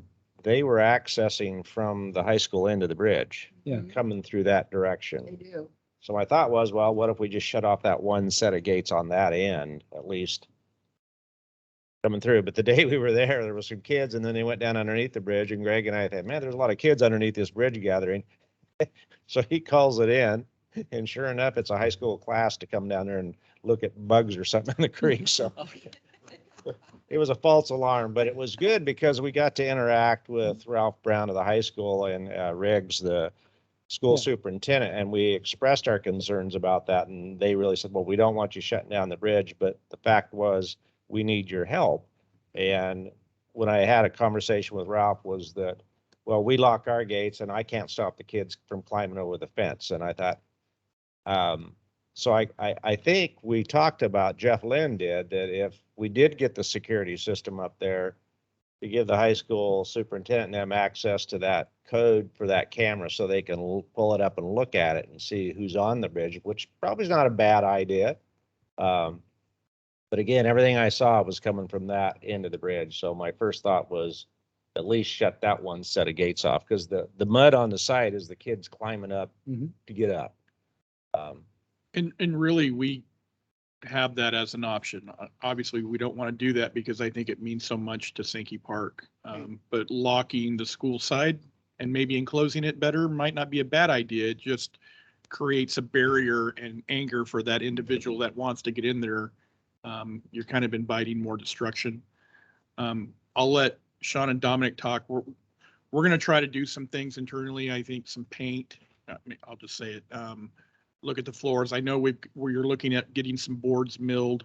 they were accessing from the high school end of the bridge, Yeah. coming through that They direction. do. So my thought was, well, what if we just shut off that one set of gates on that end, at least coming through? But the day we were there was some kids and then they went down underneath the bridge and Greg and I thought, man, there's a lot of kids underneath this bridge gathering. So he calls it in and sure enough, it's a high school class to come down there and look at bugs or something in the creek. So it was a false alarm, but it was good because we got to interact with Ralph Brown of the high school and Riggs, the school Yeah. superintendent, and we expressed our concerns about that. And they really said, well, we don't want you shutting down the bridge, but the fact was we need your help. And when I had a conversation with Ralph was that, well, we lock our gates and I can't stop the kids from climbing over the fence. And I thought, so I think we talked about, Jeff Lynn did, that if we did get the security system up there, to give the high school superintendent and them access to that code for that camera so they can pull it up and look at it and see who's on the bridge, which probably is not a bad idea. But again, everything I saw was coming from that end of the bridge. So my first thought was at least shut that one set of gates off, because the mud on the side is the kids climbing up to get up. And really, we have that as an option. Obviously, we don't want to do that because I think it means so much to Sankey Park. But locking the school side and maybe enclosing it better might not be a bad idea. It just creates a barrier and anger for that individual that wants to get in there. You're kind of inviting more destruction. I'll let Sean and Dominic talk. We're going to try to do some things internally. I think some paint. I'll just say it. Look at the floors. I know we're looking at getting some boards milled.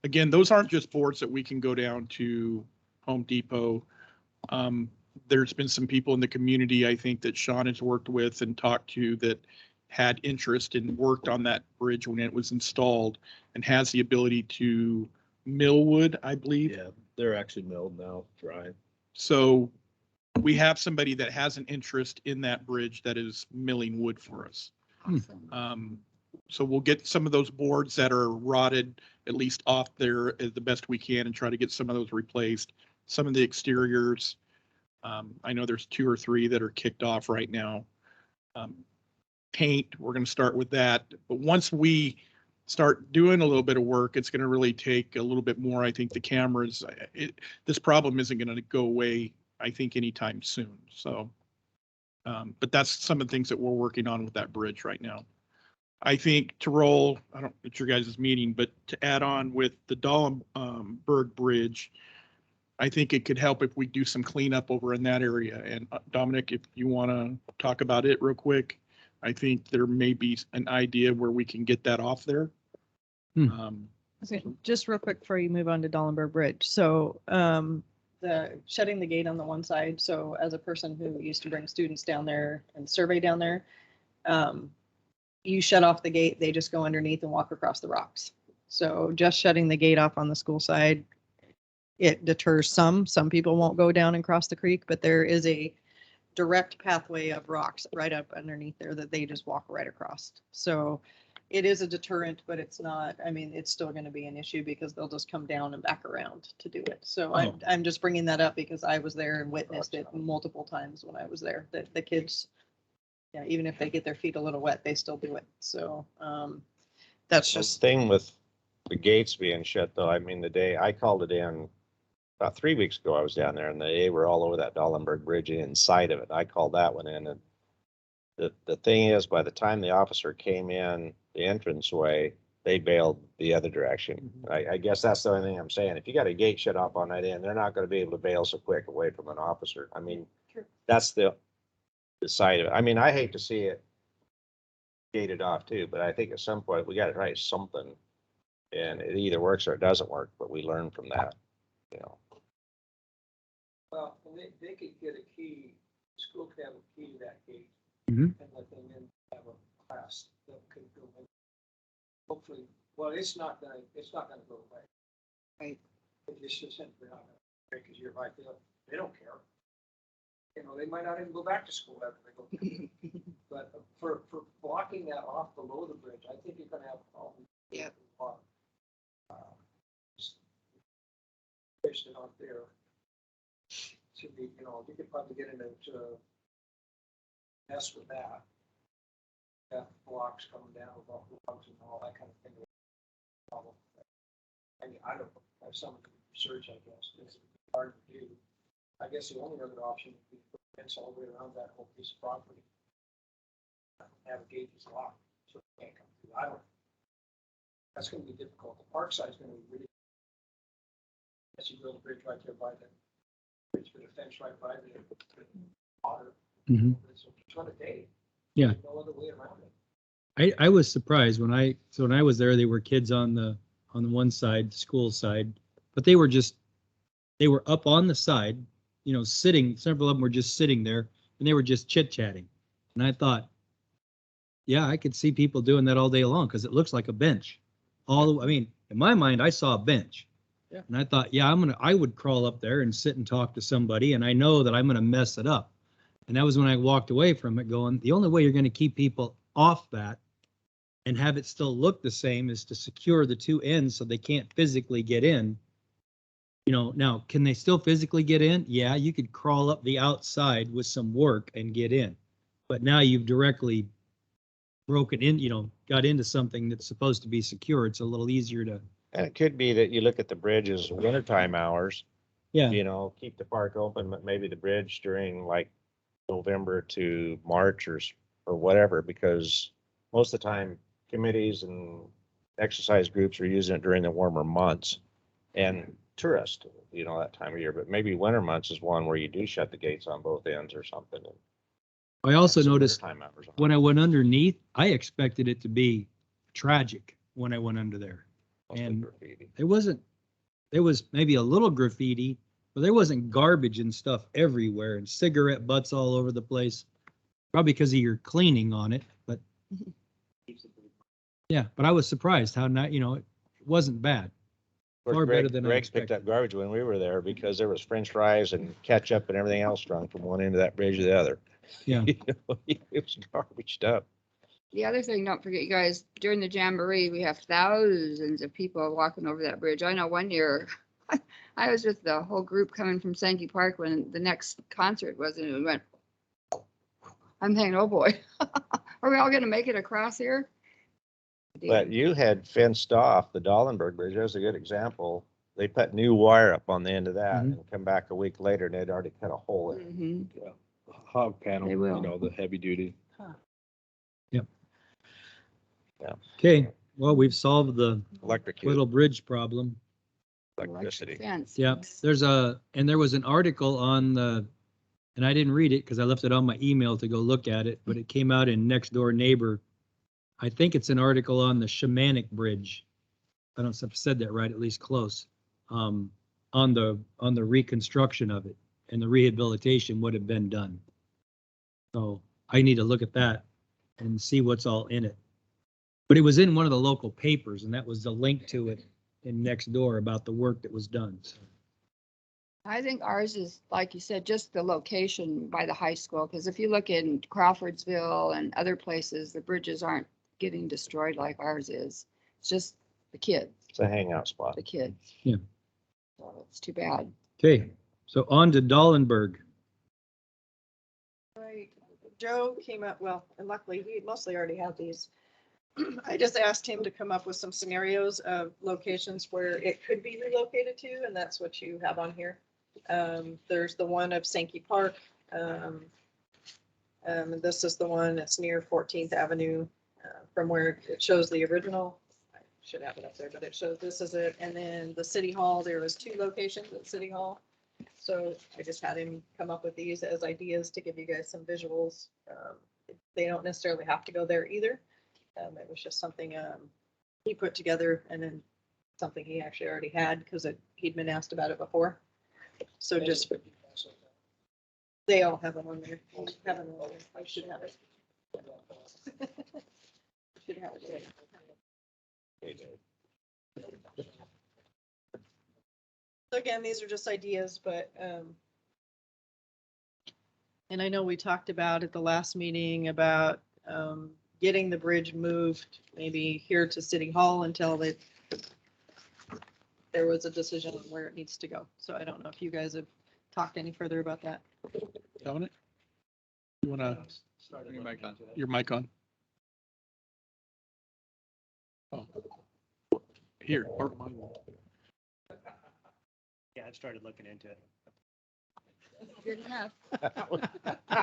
Again, those aren't just boards that we can go down to Home Depot. There's been some people in the community, I think, that Sean has worked with and talked to that had interest and worked on that bridge when it was installed and has the ability to mill wood, I believe. Yeah, they're actually milled now, dry. So we have somebody that has an interest in that bridge that is milling wood for us. So we'll get some of those boards that are rotted at least off there as the best we can and try to get some of those replaced. Some of the exteriors, I know there's 2 or 3 that are kicked off right now. Paint, we're going to start with that. But once we start doing a little bit of work, it's going to really take a little bit more. I think the cameras, this problem isn't going to go away, I think, anytime soon. So. But that's some of the things that we're working on with that bridge right now. I think to roll, I don't, it's your guys' meeting, but to add on with the Dallenberg Bridge, I think it could help if we do some cleanup over in that area. And Dominic, if you want to talk about it real quick, I think there may be an idea where we can get that off there. Okay, just real quick before you move on to Dallenberg Bridge. So the shutting the gate on the one side. So as a person who used to bring students down there and survey down there, you shut off the gate, they just go underneath and walk across the rocks. So just shutting the gate off on the school side, it deters some people won't go down and cross the creek, but there is a direct pathway of rocks right up underneath there that they just walk right across. So it is a deterrent, but it's not, I mean, it's still going to be an issue because they'll just come down and back around to do it. So I'm just bringing that up because I was there and witnessed it multiple times when I was there, that the kids, yeah, even if they get their feet a little wet, they still do it. So that's just. The thing with the gates being shut though, I mean, the day I called it in about 3 weeks ago, I was down there and they were all over that Dallenberg Bridge inside of it. I called that one in, and the thing is, by the time the officer came in the entranceway, they bailed the other direction. I guess that's the only thing I'm saying. If you got a gate shut off on that end, they're not going to be able to bail so quick away from an officer. I mean, that's the side of it. I mean, I hate to see it gated off too, but I think at some point we got to try something, and it either works or it doesn't work. But we learn from that, you know. Well, and they could get a key, the school could have a key to that gate. Mhm. And let them in, have a class that could go in. Hopefully, well, it's not gonna go away. Right. It's just simply not gonna, because you're right, they don't care. You know, they might not even go back to school after they go. But for blocking that off below the bridge, I think you're gonna have a problem. Yeah. Pushed it out there. Should be, you know, you could probably get into mess with that. Got blocks coming down with all blocks and all that kind of thing. I mean, I don't know, have some research, I guess, it's hard to do. I guess the only other option would be to put a fence all the way around that whole piece of property. Have a gate that's locked, so it can't come through. I don't. That's gonna be difficult. The park side's gonna be really. Unless you build a bridge right there by the bridge, with a fence right by the water. It's on a day. Yeah. There's no other way around it. I was surprised when I was there, there were kids on the one side, the school side, but they were just they were up on the side, sitting, several of them were just sitting there and they were just chit chatting. And I thought, yeah, I could see people doing that all day long because it looks like a bench. In my mind, I saw a bench. Yeah. And I thought, yeah, I would crawl up there and sit and talk to somebody, and I know that I'm gonna mess it up. And that was when I walked away from it going, the only way you're gonna keep people off that and have it still look the same is to secure the two ends so they can't physically get in. Now, can they still physically get in? Yeah, you could crawl up the outside with some work and get in. But now you've directly broken in, got into something that's supposed to be secure. It's a little easier to, And it could be that you look at the bridge as wintertime hours, yeah, keep the park open, but maybe the bridge during like November to March or whatever, because most of the time committees and exercise groups are using it during the warmer months and tourists, that time of year. But maybe winter months is one where you do shut the gates on both ends or something. I also Some noticed wintertime hours on. when I went underneath, I expected it to be tragic when I went under there. Mostly and graffiti. There was maybe a little graffiti, but there wasn't garbage and stuff everywhere and cigarette butts all over the place. Probably because of your cleaning on it, but yeah, but I was surprised how not, it wasn't bad. Of course, Far better than I Greg picked expected. up garbage when we were there because there was French fries and ketchup and everything else strung from one end of that bridge to the other. Yeah. It was garbage up. The other thing, don't forget, you guys, during the Jamboree, we have thousands of people walking over that bridge. I know one year, I was with the whole group coming from Sankey Park when the next concert was, and we went, I'm thinking, oh boy, are we all gonna make it across here? But you had fenced off the Dollenberg Bridge. That was a good example. They put new wire up on the end of that Mhm. and come back a week later and they'd already cut a hole in it. Mhm. Hog panel, They will. the heavy duty. Okay, well, we've solved the Electrocute, little bridge problem. electricity. Fence. Yeah, there was an article on and I didn't read it because I left it on my email to go look at it, but it came out in Next Door Neighbor. I think it's an article on the Shamanic Bridge. I don't know if I said that right, at least close. On the reconstruction of it and the rehabilitation would have been done. So I need to look at that and see what's all in it. But it was in one of the local papers, and that was the link to it in Next Door about the work that was done. So, I think ours is, like you said, just the location by the high school, because if you look in Crawfordsville and other places, the bridges aren't getting destroyed like ours is. It's just the kids, It's a hangout spot. the kids. Yeah. So it's too bad. okay, so on to Dollenberg. Right. Joe came up, well, and luckily he mostly already had these. I just asked him to come up with some scenarios of locations where it could be relocated to, and that's what you have on here. There's the one of Sankey Park. And this is the one that's near 14th Avenue, from where it shows the original. I should have it up there, but it shows this is it. And then the City Hall, there was 2 locations at City Hall. So I just had him come up with these as ideas to give you guys some visuals. They don't necessarily have to go there either. It was just something he put together, and then something he actually already had because he'd been asked about it before. So just, they all have them on there. I should have it. Should have it. So again, these are just ideas, but and I know we talked about at the last meeting about getting the bridge moved maybe here to City Hall until there was a decision on where it needs to go. So I don't know if you guys have talked any further about that. Dominic? You wanna, your mic on? Oh. Here, or mine. Yeah, I've started looking into it. Good enough. Good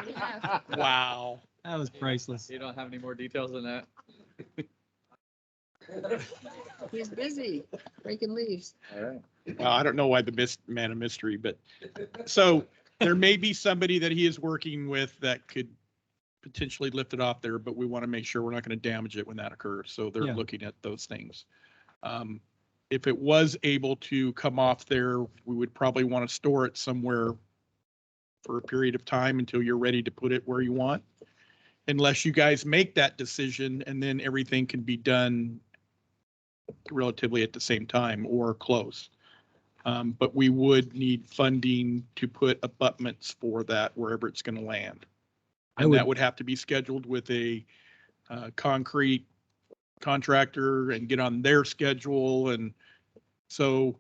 enough. Wow. That was priceless. You don't have any more details than that? He's busy breaking leaves. All right. Well, I don't know why the man of mystery, but so there may be somebody that he is working with that could potentially lift it off there, but we want to make sure we're not going to damage it when that occurs. So they're Yeah. looking at those things. if it was able to come off there, we would probably want to store it somewhere for a period of time until you're ready to put it where you want. Unless you guys make that decision and then everything can be done relatively at the same time or close. But we would need funding to put abutments for that wherever it's going to land. And that would have to be scheduled with a concrete contractor and get on their schedule. And so,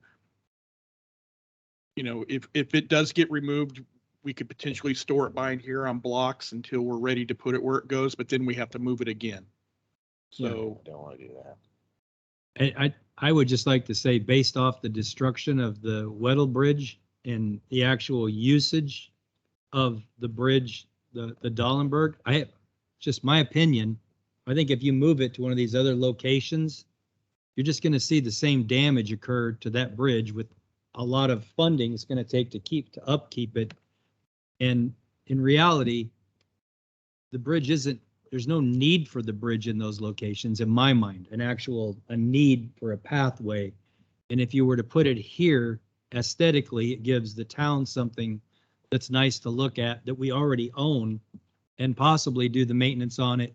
you know, if it does get removed, we could potentially store it behind here on blocks until we're ready to put it where it goes, but then we have to move it again. So I don't want to do that. I would just like to say, based off the destruction of the Weddell Bridge and the actual usage of the bridge, the Dallenberg, just my opinion, I think if you move it to one of these other locations, you're just going to see the same damage occur to that bridge with a lot of funding it's going to take to upkeep it. And in reality, the bridge there's no need for the bridge in those locations, in my mind, a need for a pathway. And if you were to put it here, aesthetically, it gives the town something that's nice to look at that we already own, and possibly do the maintenance on it,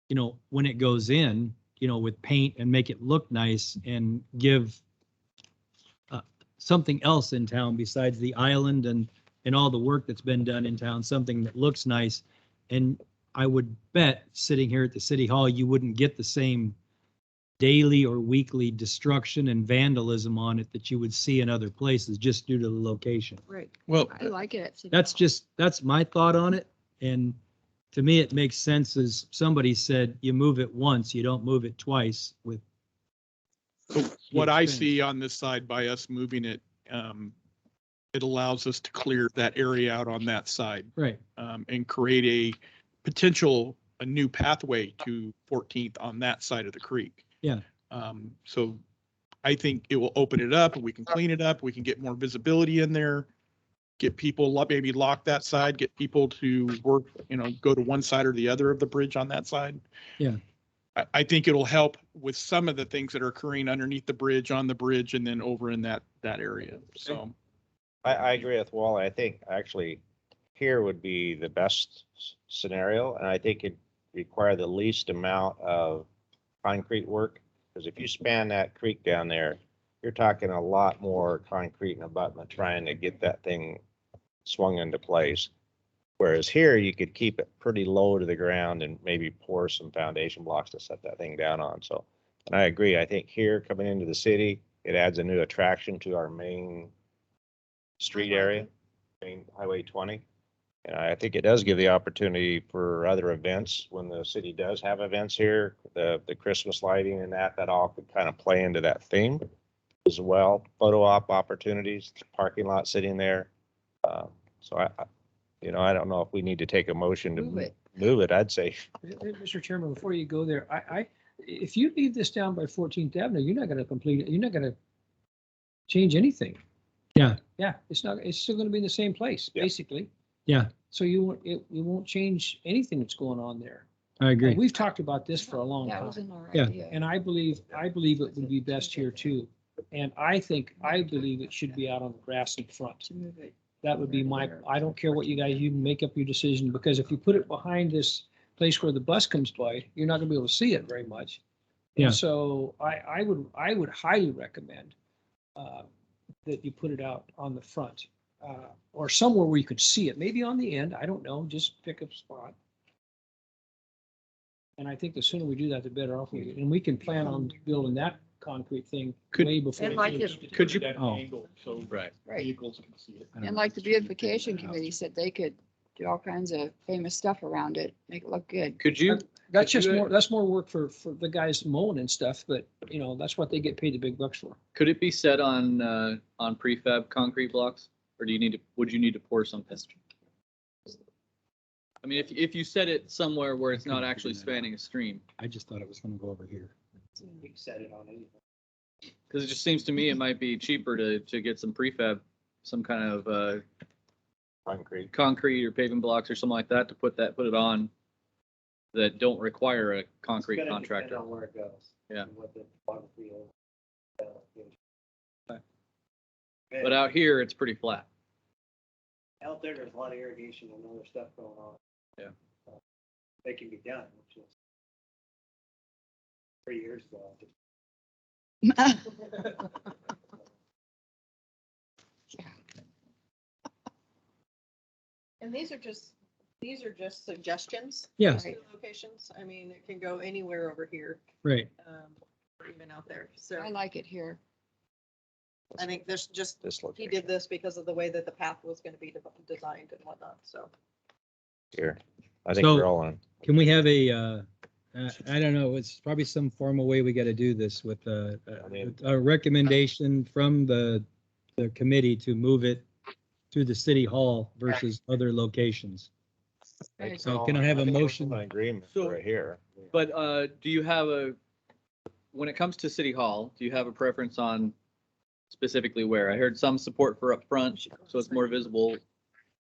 you know, when it goes in, you know, with paint, and make it look nice and give something else in town besides the island and all the work that's been done in town, something that looks nice. And I would bet, sitting here at the city hall, you wouldn't get the same daily or weekly destruction and vandalism on it that you would see in other places, just due to the location. Right. well, I like it at City That's my thought on it. And to me, it makes sense, as somebody said, you move it once, you don't move it twice with. what I expense. see on this side by us moving it, it allows us to clear that area out on that side, Right. and create a new pathway to 14th on that side of the creek. Yeah. So I think it will open it up, and we can clean it up. We can get more visibility in there, get people, maybe lock that side, get people to work, you know, go to one side or the other of the bridge on that side. Yeah. I think it'll help with some of the things that are occurring underneath the bridge, on the bridge, and then over in that area. So I agree with Wally. I think actually here would be the best scenario, and I think it'd require the least amount of concrete work. Because if you span that creek down there, you're talking a lot more concrete and abutment trying to get that thing swung into place. Whereas here, you could keep it pretty low to the ground and maybe pour some foundation blocks to set that thing down on. So, and I agree. I think here, coming into the city, it adds a new attraction to our main street area, main Highway 20. And I think it does give the opportunity for other events when the city does have events here, the Christmas lighting and that all could kind of play into that theme as well. Photo op opportunities, parking lot sitting there. So I don't know if we need to take a motion to move it. I'd say. Mr. Chairman, before you go there, if you leave this down by 14th Avenue, you're not going to complete it. You're not going to change anything. Yeah. Yeah, it's still going to be in the same place, Yeah. basically. Yeah, So you won't change anything that's going on there. I agree. And we've talked about this for a long That was time. an all right Yeah. idea. And I believe it would be best here too. And I believe it should be out on the grass in front. To move it. That would be I don't care what you guys, you can make up your decision, because if you put it behind this place where the bus comes by, you're not gonna be able to see it very much. Yeah. And so I would highly recommend that you put it out on the front, or somewhere where you could see it, maybe on the end, I don't know, just pick a spot. And I think the sooner we do that, the better off we get. And we can plan on building that concrete thing Could- way before. And like it- Could you- That Oh. angle, so Right. Right. vehicles can see it. And like the beautification committee said, they could do all kinds of famous stuff around it, make it look good. Could you, That's Could just you- that's more work for the guys mowing and stuff, but you know, that's what they get paid the big bucks for. could it be set on prefab concrete blocks? Or would you need to pour something? I mean, if you set it somewhere where it's not actually spanning a stream, I just thought it was gonna go over here. We can set it on anything. because it just seems to me it might be cheaper to get some prefab, some kind of Concrete. concrete or paving blocks or something like that to put it on that don't require a concrete It's gonna contractor. depend on where it goes. Yeah. and what the topography is. But out here, it's pretty flat. Out there's a lot of irrigation and other stuff going on. Yeah. They can be done, which is 3 years ago. And these are just suggestions. Yeah. these two Locations. I mean, it can go anywhere over here, Right. or even out there. So I like it here. I think there's just, This he location did this because of the way that the path was gonna be designed and whatnot, so. here. I think So- we're all on. Can we have I don't know, it's probably some formal way we got to do this with a recommendation from the committee to move it to the city hall versus other locations. Right. So can I have a think we're motion? in Agreement So- right here. But do you have when it comes to City Hall, do you have a preference on specifically where? I heard some support for up front, so it's more visible.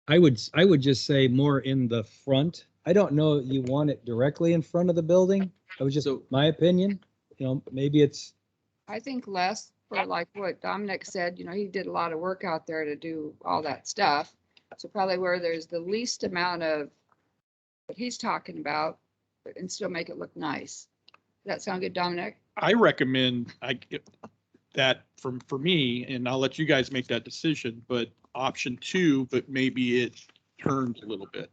I would just say more in the front. I don't know you want it directly in front of the building. That was just So- my opinion. You know, maybe it's, I think less for like what Dominic said, he did a lot of work out there to do all that stuff. So probably where there's the least amount of what he's talking about and still make it look nice. Does that sound good, Dominic? I recommend that for me, and I'll let you guys make that decision, but option 2, but maybe it turns a little bit.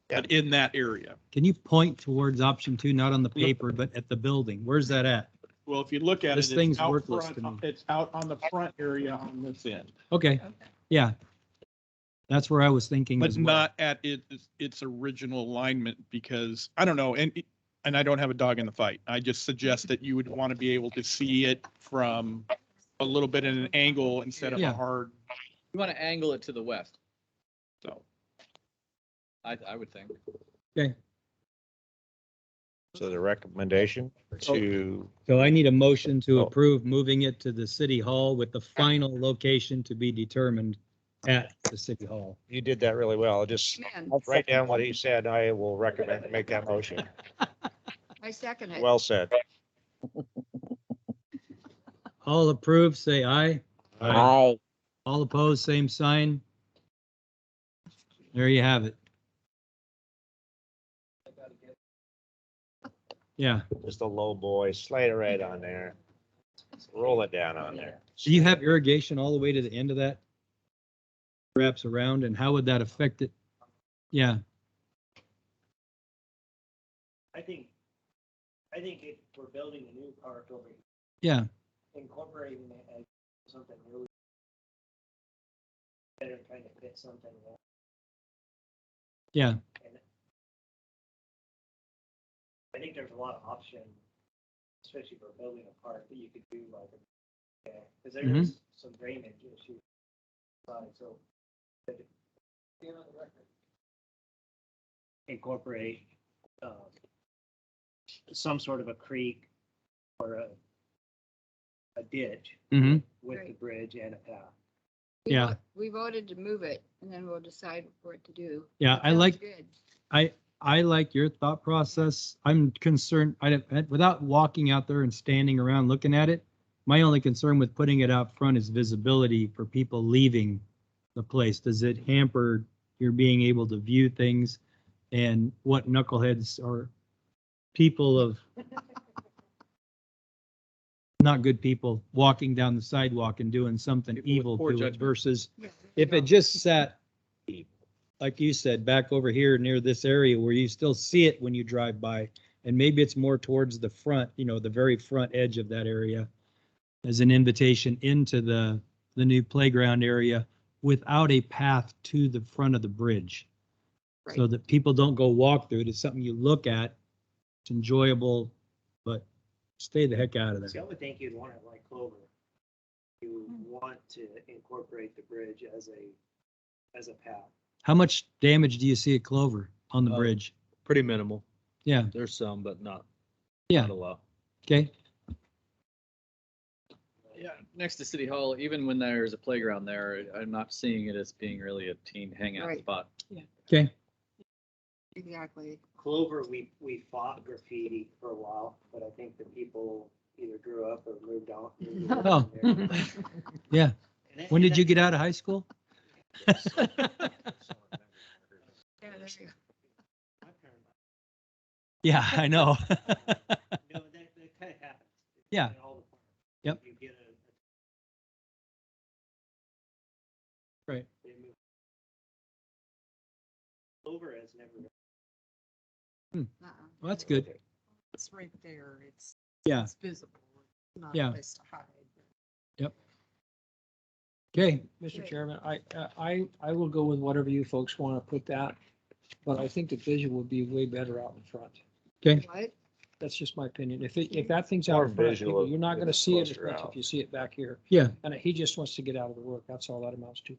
But in that area. can you point towards option 2, not on the paper, but at the building? Where's that at? Well, if you look at it, This it's thing's out worthless front, to me. it's out on the front area on this end, Okay, yeah. That's where I was thinking but as well. not at its original alignment because I don't know, and I don't have a dog in the fight. I just suggest that you would want to be able to see it from a little bit in an angle instead of Yeah. a hard, You want to angle it to the west, so. I would think. Okay, So the recommendation to, so I need a motion to Oh. approve moving it to the city hall with the final location to be determined at the city hall. you did that really well. Just Man, I'll write second down what that. he said. I will recommend, make that motion. I second it. Well said. All approved, say aye. Aye. All opposed, same sign. There you have it. Yeah. Just a low boy, slide it right on there. Roll it down on there. Do you have irrigation all the way to the end of that? Wraps around, and how would that affect it? Yeah, I think if we're building a new park over here, yeah, incorporating it as something really better, trying to fit something there. yeah, And I think there's a lot of options, especially for building a park that you could do like, because there is some drainage issues. So. Incorporate, some sort of a creek or a ditch hmm with the Right. bridge and a path. Yeah. We voted to move it and then we'll decide what to do. yeah. That I sounds like, good. I like your thought process. I'm concerned, without walking out there and standing around looking at it, my only concern with putting it out front is visibility for people leaving the place. Does it hamper your being able to view things and what knuckleheads or people of not good people walking down the sidewalk and doing something People with evil poor to it judgment. versus Yeah, if it just sat, like you said, back over here near this area where you still see it when you drive by, and maybe it's more towards the front, the very front edge of that area as an invitation into the new playground area without a path to the front of the bridge. So Right. that people don't go walk through it. It's something you look at. It's enjoyable, but stay the heck out of See, I there. would think you'd want it like Clover. You want to incorporate the bridge as a path. How much damage do you see at Clover on the Oh. bridge? Pretty minimal. Yeah, There's some, but not yeah, a lot. okay. Yeah, next to City Hall, even when there's a playground there, I'm not seeing it as being really a teen hangout Right. spot. Okay, Exactly. Clover, we fought graffiti for a while, but I think the people either grew up or moved on. Oh. Yeah. When did you get out of high school? Yeah, I know. No, that kind of happens. Yeah. In all the farms. Yep. You get Right. they move. Clover has never. Well, that's good. It's right there. It's Yeah. visible. It's not Yeah. a place to hide. Yep. Okay. Mr. Chairman, I will go with whatever you folks want to put that, but I think the vision would be way better out in front. Okay. What? That's just my opinion. If that thing's out More in front, visual you're not if gonna it's see it as closer much out. if you see it back here. Yeah. And he just wants to get out of the work. That's all that amounts to.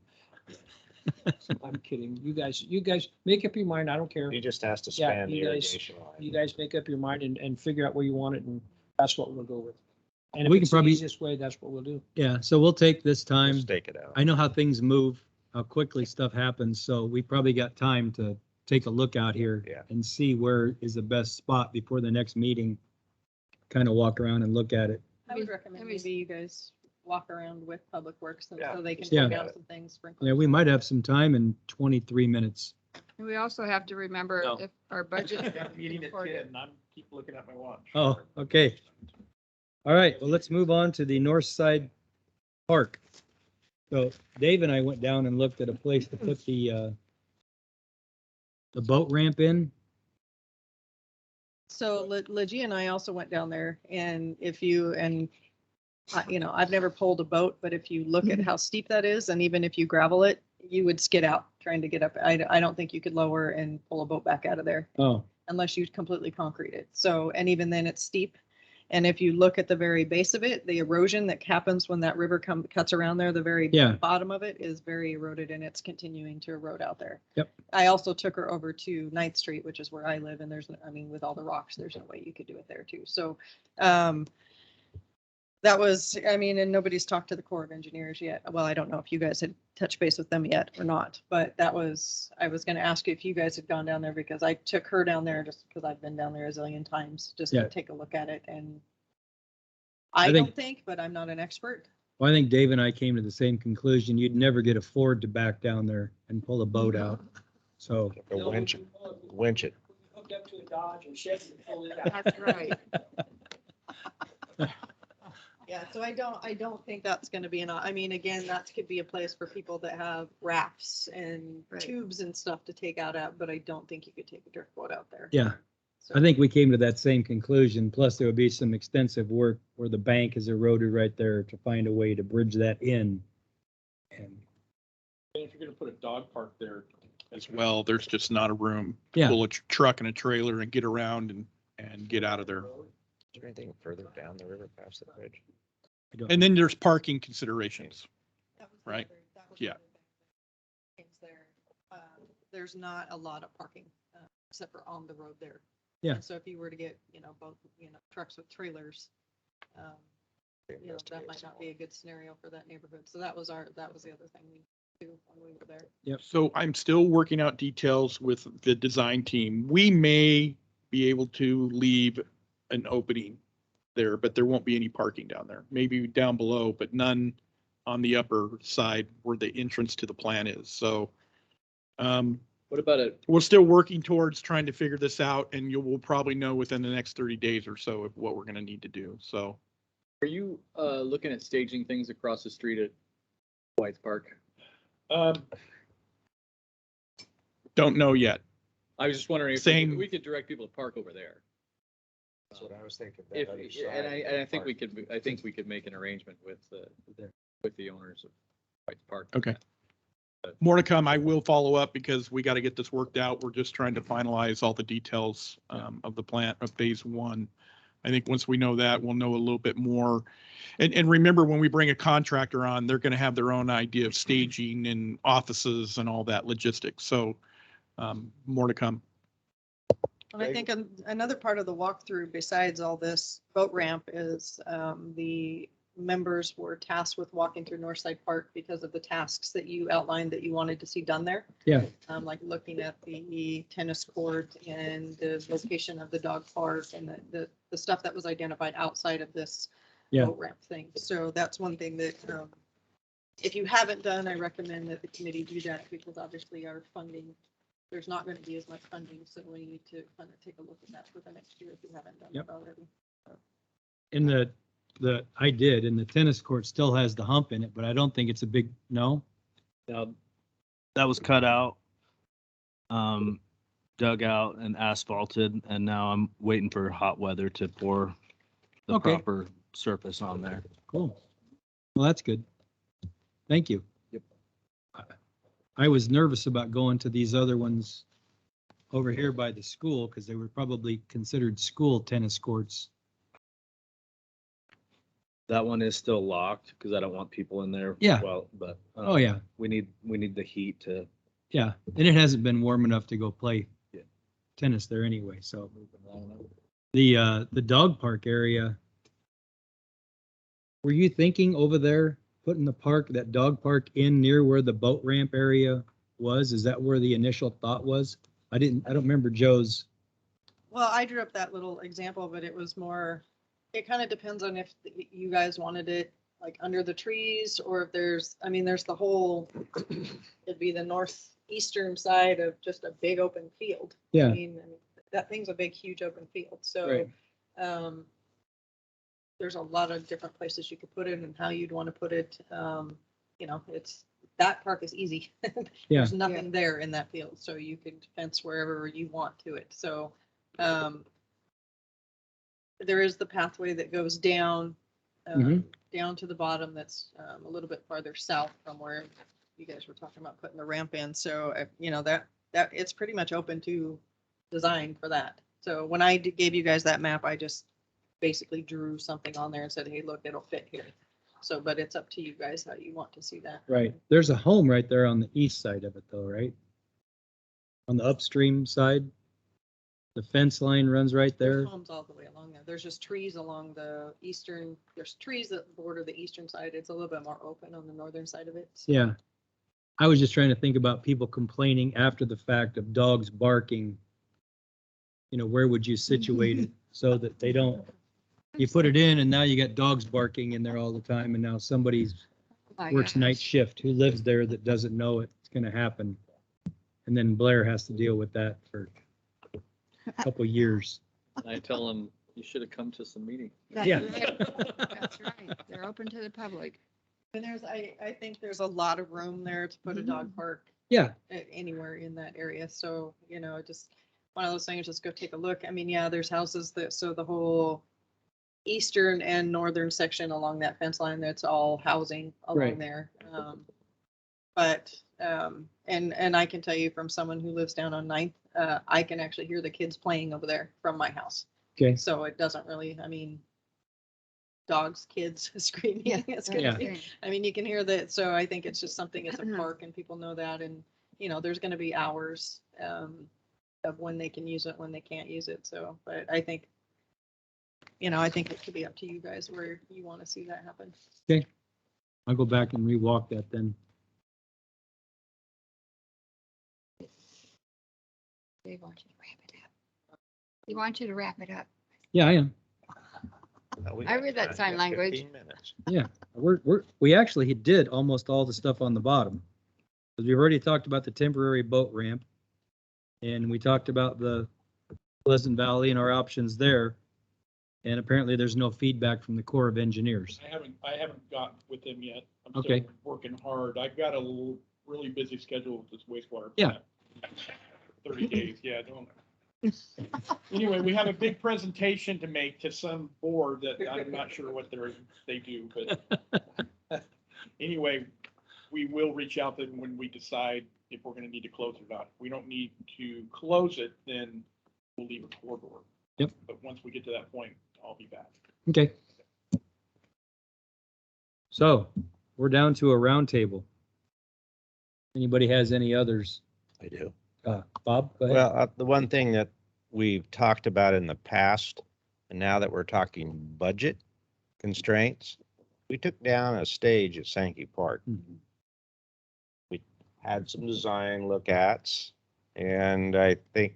I'm kidding. You guys make up your mind. I don't care. He just has to Yeah, span the you guys- irrigation line. You guys make up your mind and figure out where you want it, and that's what we'll go with. And if We can it's the probably- easiest way, that's what we'll do. Yeah. So we'll take this We'll time. stake it out. I know how things move, how quickly stuff happens, so we probably got time to take a look out here Yeah. and see where is the best spot before the next meeting. Kind of walk around and look at it. I would recommend maybe you guys walk around with Public Works and Yeah, so they can just look point at out it. some things. Yeah, we might have some time in 23 minutes. And we also have to remember No. if our budget. Meeting at 10, and I'm keep looking at my watch. Oh, okay. All right, well, let's move on to the North Side Park. So Dave and I went down and looked at a place to put the boat ramp in. So Legia and I also went down there and if you, and you know, I've never pulled a boat, but if you look at how steep that is, and even if you gravel it, you would skid out trying to get up. I don't think you could lower and pull a boat back out of there Oh, unless you completely concrete it. So, and even then it's steep. And if you look at the very base of it, the erosion that happens when that river cuts around there, the very Yeah. bottom of it is very eroded and it's continuing to erode out there. Yep. I also took her over to 9th Street, which is where I live, and there's, I mean, with all the rocks, there's no way you could do it there too. So, that was, I mean, and nobody's talked to the Corps of Engineers yet. Well, I don't know if you guys had touched base with them yet or not, but that was, I was gonna ask you if you guys had gone down there because I took her down there just because I've been down there a zillion times, just Yeah. to take a look at it and I I think- don't think, but I'm not an expert. well, I think Dave and I came to the same conclusion. You'd never get a Ford to back down there and pull a boat out. So, The winch it. Hooked up to a Dodge and shed and pull it out. That's right. Yeah, so I don't think that's gonna be I mean, again, that could be a place for people that have rafts and Right. tubes and stuff to take out at, but I don't think you could take a drift boat out there. yeah, So- I think we came to that same conclusion. Plus, there would be some extensive work where the bank is eroded right there to find a way to bridge that in. And If you're gonna put a dog park there as well, there's just not a room. to Yeah. Pull a truck and a trailer and get around and get out of there. Is there anything further down the river past the bridge? I don't- And then there's parking considerations. That was the Right. that was the Yeah. other things there. There's not a lot of parking, except for on the road there. Yeah. And so if you were to get, both, trucks with trailers, that might not be a good scenario for that neighborhood. So that was the other thing we do when we were there. So I'm still working out details with the design team. We may be able to leave an opening there, but there won't be any parking down there. Maybe down below, but none on the upper side where the entrance to the plant is. So What about it? we're still working towards trying to figure this out, and we'll probably know within the next 30 days or so of what we're going to need to do. So Are you looking at staging things across the street at White's Park? don't know yet. I was just wondering if Same- we could direct people to park over there. That's what I was thinking. that If, other and side I of think the park. I think we could make an arrangement with the owners of White's Park. Okay. More to come. I will follow up because we got to get this worked out. We're just trying to finalize all the details of the plant of phase one. I think once we know that, we'll know a little bit more. And remember, when we bring a contractor on, they're going to have their own idea of staging and offices and all that logistics. So more to come. And I think another part of the walkthrough besides all this boat ramp is the members were tasked with walking through Northside Park because of the tasks that you outlined that you wanted to see done there. Yeah. Like looking at the tennis court and the location of the dog park and the stuff that was identified outside of this Yeah. boat ramp thing. So that's one thing that, if you haven't done, I recommend that the committee do that because obviously our funding, there's not going to be as much funding. So we need to kind of take a look at that for the next year if you haven't done Yep. it already. And I did, and the tennis court still has the hump in it, but I don't think it's a big, no? Now, that was cut out, dug out and asphalted, and now I'm waiting for hot weather to pour the Okay. proper surface on there. Cool. Well, that's good. Thank you. Yep. I was nervous about going to these other ones over here by the school because they were probably considered school tennis courts. That one is still locked because I don't want people in there. Yeah. Well, but. Oh, yeah. We need the heat to. Yeah. And it hasn't been warm enough to go play Yeah. tennis there anyway. So the dog park area, were you thinking over there, putting that dog park in near where the boat ramp area was? Is that where the initial thought was? I don't remember Joe's. Well, I drew up that little example, but it was more, it kind of depends on if you guys wanted it like under the trees or if there's the whole, it'd be the northeastern side of just a big open field. Yeah. That thing's a big, huge open field. So, Right. There's a lot of different places you could put it and how you'd want to put it. That park is easy. Yeah. There's nothing there in that field, so you could fence wherever you want to it. So, there is the pathway that goes down, down to the bottom. That's a little bit farther south from where you guys were talking about putting the ramp in. So, that it's pretty much open to design for that. So when I gave you guys that map, I just basically drew something on there and said, hey, look, it'll fit here. So, but it's up to you guys how you want to see that. Right. There's a home right there on the east side of it though, right? On the upstream side. The fence line runs right there. There's homes all the way along there. There's just trees along the eastern, there's trees that border the eastern side. It's a little bit more open on the northern side of it. So. Yeah. I was just trying to think about people complaining after the fact of dogs barking. Where would you situate it so that they don't, you put it in and now you got dogs barking in there all the time and now somebody works night shift who lives there that doesn't know it's going to happen. And then Blair has to deal with that for a couple years. And I tell them, you should have come to some meeting. That's Yeah. right. That's right. They're open to the public. And I think there's a lot of room there to put a dog park Yeah. anywhere in that area. So, just one of those things, just go take a look. There's houses so the whole eastern and northern section along that fence line, that's all housing along Right. there. And I can tell you from someone who lives down on 9th, I can actually hear the kids playing over there from my house. Okay. So it doesn't really, dogs, kids screaming. It's gonna Yeah. be, you can hear that. So I think it's just something, it's a park and people know that. And, there's going to be hours of when they can use it, when they can't use it. So, but I think it could be up to you guys where you want to see that happen. Okay. I'll go back and rewalk that then. They want you to wrap it up. They want you to wrap it up. Yeah, I am. I read that sign language. 15 minutes. Yeah. We actually did almost all the stuff on the bottom. Because we've already talked about the temporary boat ramp. And we talked about the Pleasant Valley and our options there. And apparently there's no feedback from the Corps of Engineers. I haven't got with them yet. I'm Okay. still working hard. I've got a really busy schedule with this wastewater. Yeah. plant. 30 days, yeah, don't. Anyway, we have a big presentation to make to some board that I'm not sure what they do, but anyway, we will reach out to them when we decide if we're gonna need to close it or not. If we don't need to close it, then we'll leave a corridor. Yep. But once we get to that point, I'll be back. Okay. So we're down to a round table. Anybody has any others? I do. Bob, go ahead. Well, the one thing that we've talked about in the past, and now that we're talking budget constraints, we took down a stage at Sankey Park. Mhm. We had some design look at, and I think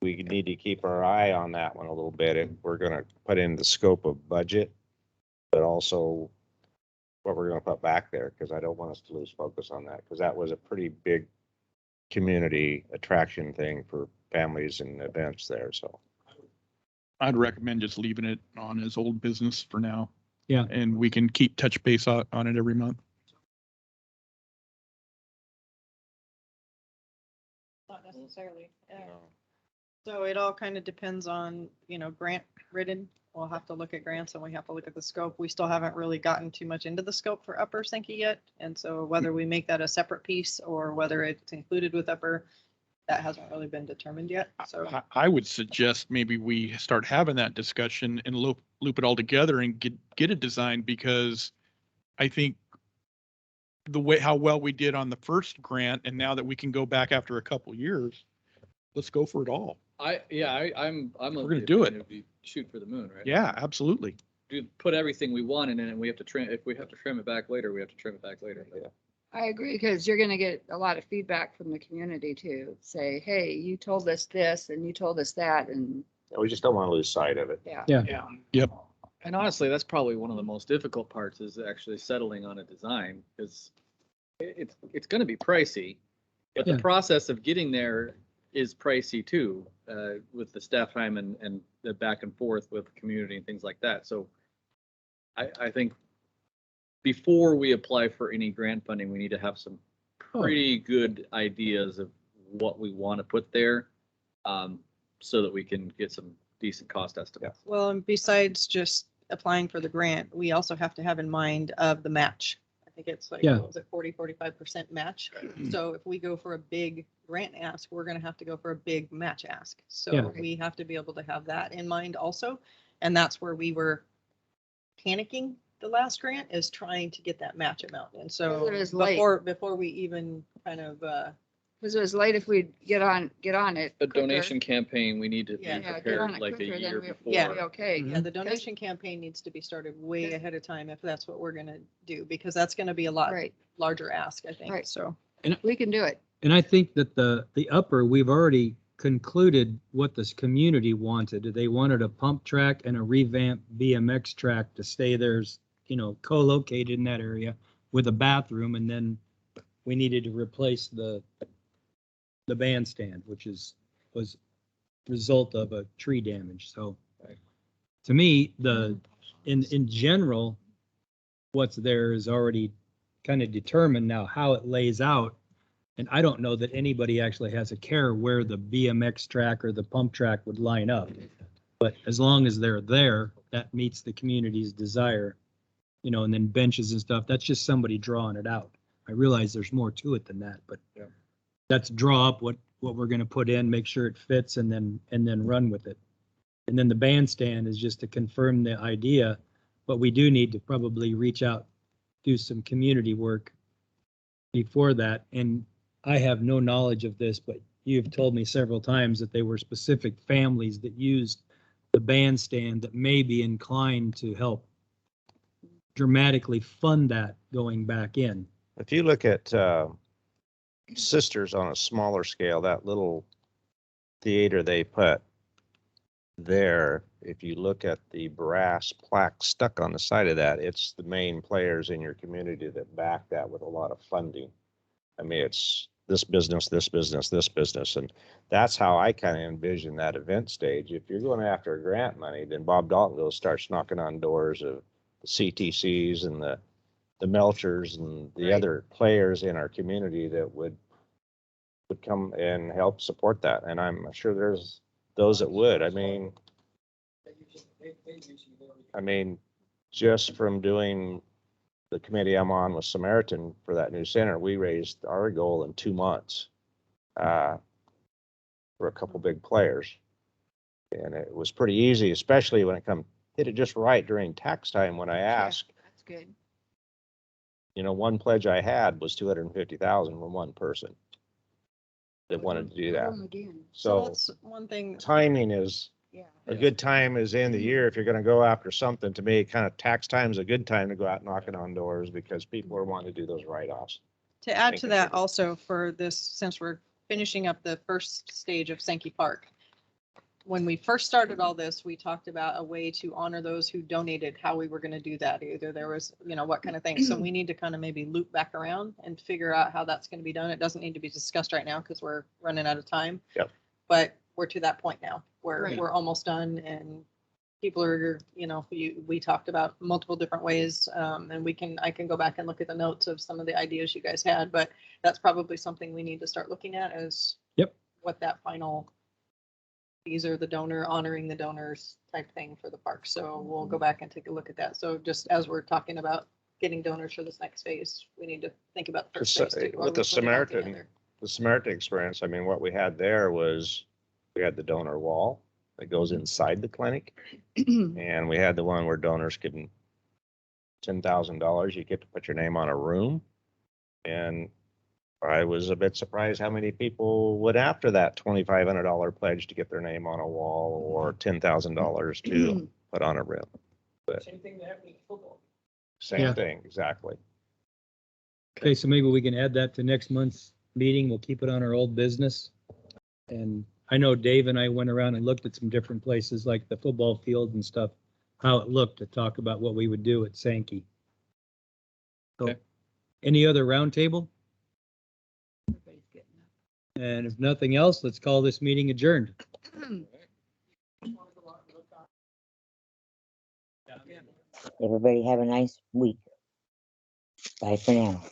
we need to keep our eye on that one a little bit if we're gonna put in the scope of budget, but also what we're gonna put back there, because I don't want us to lose focus on that, because that was a pretty big community attraction thing for families and events there, so. I'd recommend just leaving it on as old business for now. Yeah. And we can keep touch base on it every month. Not necessarily. you know. So it all kind of depends on, grant written. We'll have to look at grants and we have to look at the scope. We still haven't really gotten too much into the scope for Upper Sankey yet. And so whether we make that a separate piece or whether it's included with Upper, that hasn't really been determined yet. So I would suggest maybe we start having that discussion and loop it all together and get a design, because I think the way, how well we did on the first grant, and now that we can go back after a couple years, let's go for it all. I'm We're of gonna the do opinion we shoot for the moon, right? Yeah, absolutely. Do put everything we want in it, and we have to trim. If we have to trim it back later, we have to trim it back later. Yeah. I agree, because you're gonna get a lot of feedback from the community too. Say, hey, you told us this and you told us that, and We just don't want to lose sight of it. yeah. Yeah. Yep. And honestly, that's probably one of the most difficult parts, is actually settling on a design, because it's going to be pricey, but Yeah. the process of getting there is pricey too, with the staff time and the back and forth with the community and things like that. So I think before we apply for any grant funding, we need to have some pretty good ideas of what we want to put there, so that we can get some decent cost estimates. well, and besides just applying for the grant, we also have to have in mind of the match. I think it's like, Yeah. what was it, 45% match? So if we go for a big grant ask, we're gonna have to go for a big match ask. Yeah. So we have to be able to have that in mind also. And that's where we were panicking the last grant, is trying to get that match amount. And so It was late. before we even kind of, Because it was late if we get on it. The quicker. donation campaign, we need to be Yeah, get on prepared it like a quicker, then year we- before. Yeah. be Okay. yeah, the donation campaign needs to be started way ahead of time if that's what we're gonna do, because that's gonna be a lot Right, larger ask, I think, Right. so. we can do it. And I think that the upper, we've already concluded what this community wanted. They wanted a pump track and a revamped BMX track to stay there's, co-located in that area with a bathroom. And then we needed to replace the bandstand, which was result of a tree damage. So to me, in general, what's there is already kind of determined. Now how it lays out. And I don't know that anybody actually has a care where the BMX track or the pump track would line up. But as long as they're there, that meets the community's desire, and then benches and stuff, that's just somebody drawing it out. I realize there's more to it than that, but Yeah. that's draw up what we're gonna put in, make sure it fits, and then run with it. And then the bandstand is just to confirm the idea, but we do need to probably reach out, do some community work before that. And I have no knowledge of this, but you've told me several times that they were specific families that used the bandstand that may be inclined to help dramatically fund that going back in. If you look at Sisters on a smaller scale, that little theater they put there, if you look at the brass plaque stuck on the side of that, it's the main players in your community that back that with a lot of funding. I mean, it's this business, this business, this business, and that's how I kind of envision that event stage. If you're going after grant money, then Bob Dalton goes starts knocking on doors of the CTCs and the Melchers and the Right. other players in our community that would come and help support that. And I'm sure there's those that would. I mean, just from doing the committee I'm on with Samaritan for that new center, we raised our goal in 2 months for a couple big players. And it was pretty easy, especially when hit it just right during tax time when I asked. That's good. One pledge I had was 250,000 from one person that wanted to do that. Boom again. So So that's one thing. timing is Yeah. a good time is in the year if you're gonna go after something. To me, kind of tax time is a good time to go out knocking on doors because people are wanting to do those write-offs. To add Thank to you. that also for this, since we're finishing up the first stage of Sankey Park. When we first started all this, we talked about a way to honor those who donated, how we were gonna do that. Either there was, what kind of thing. So we need to kind of maybe loop back around and figure out how that's gonna be done. It doesn't need to be discussed right now because we're running out of time. Yep. But we're to that point now where Right. we're almost done and people are, we talked about multiple different ways. And I can go back and look at the notes of some of the ideas you guys had, but that's probably something we need to start looking at as Yep. what that final, these are the donor, honoring the donors type thing for the park. So we'll go back and take a look at that. So just as we're talking about getting donors for this next phase, we need to think about the first phase too. while With the we put it all Samaritan, together. the Samaritan experience, I mean, what we had there was, we had the donor wall that goes inside the clinic. And we had the one where donors could, $10,000, you get to put your name on a room. And I was a bit surprised how many people would after that $2,500 pledge to get their name on a wall or $10,000 to put on a room. Same thing that happened in football. Same Yeah. thing, exactly. Okay, so maybe we can add that to next month's meeting. We'll keep it on our old business. And I know Dave and I went around and looked at some different places like the football field and stuff, how it looked, to talk about what we would do at Sankey. So, Okay. any other roundtable? Everybody's getting And if nothing else, let's call this meeting adjourned. Everybody have a nice week. Bye for now.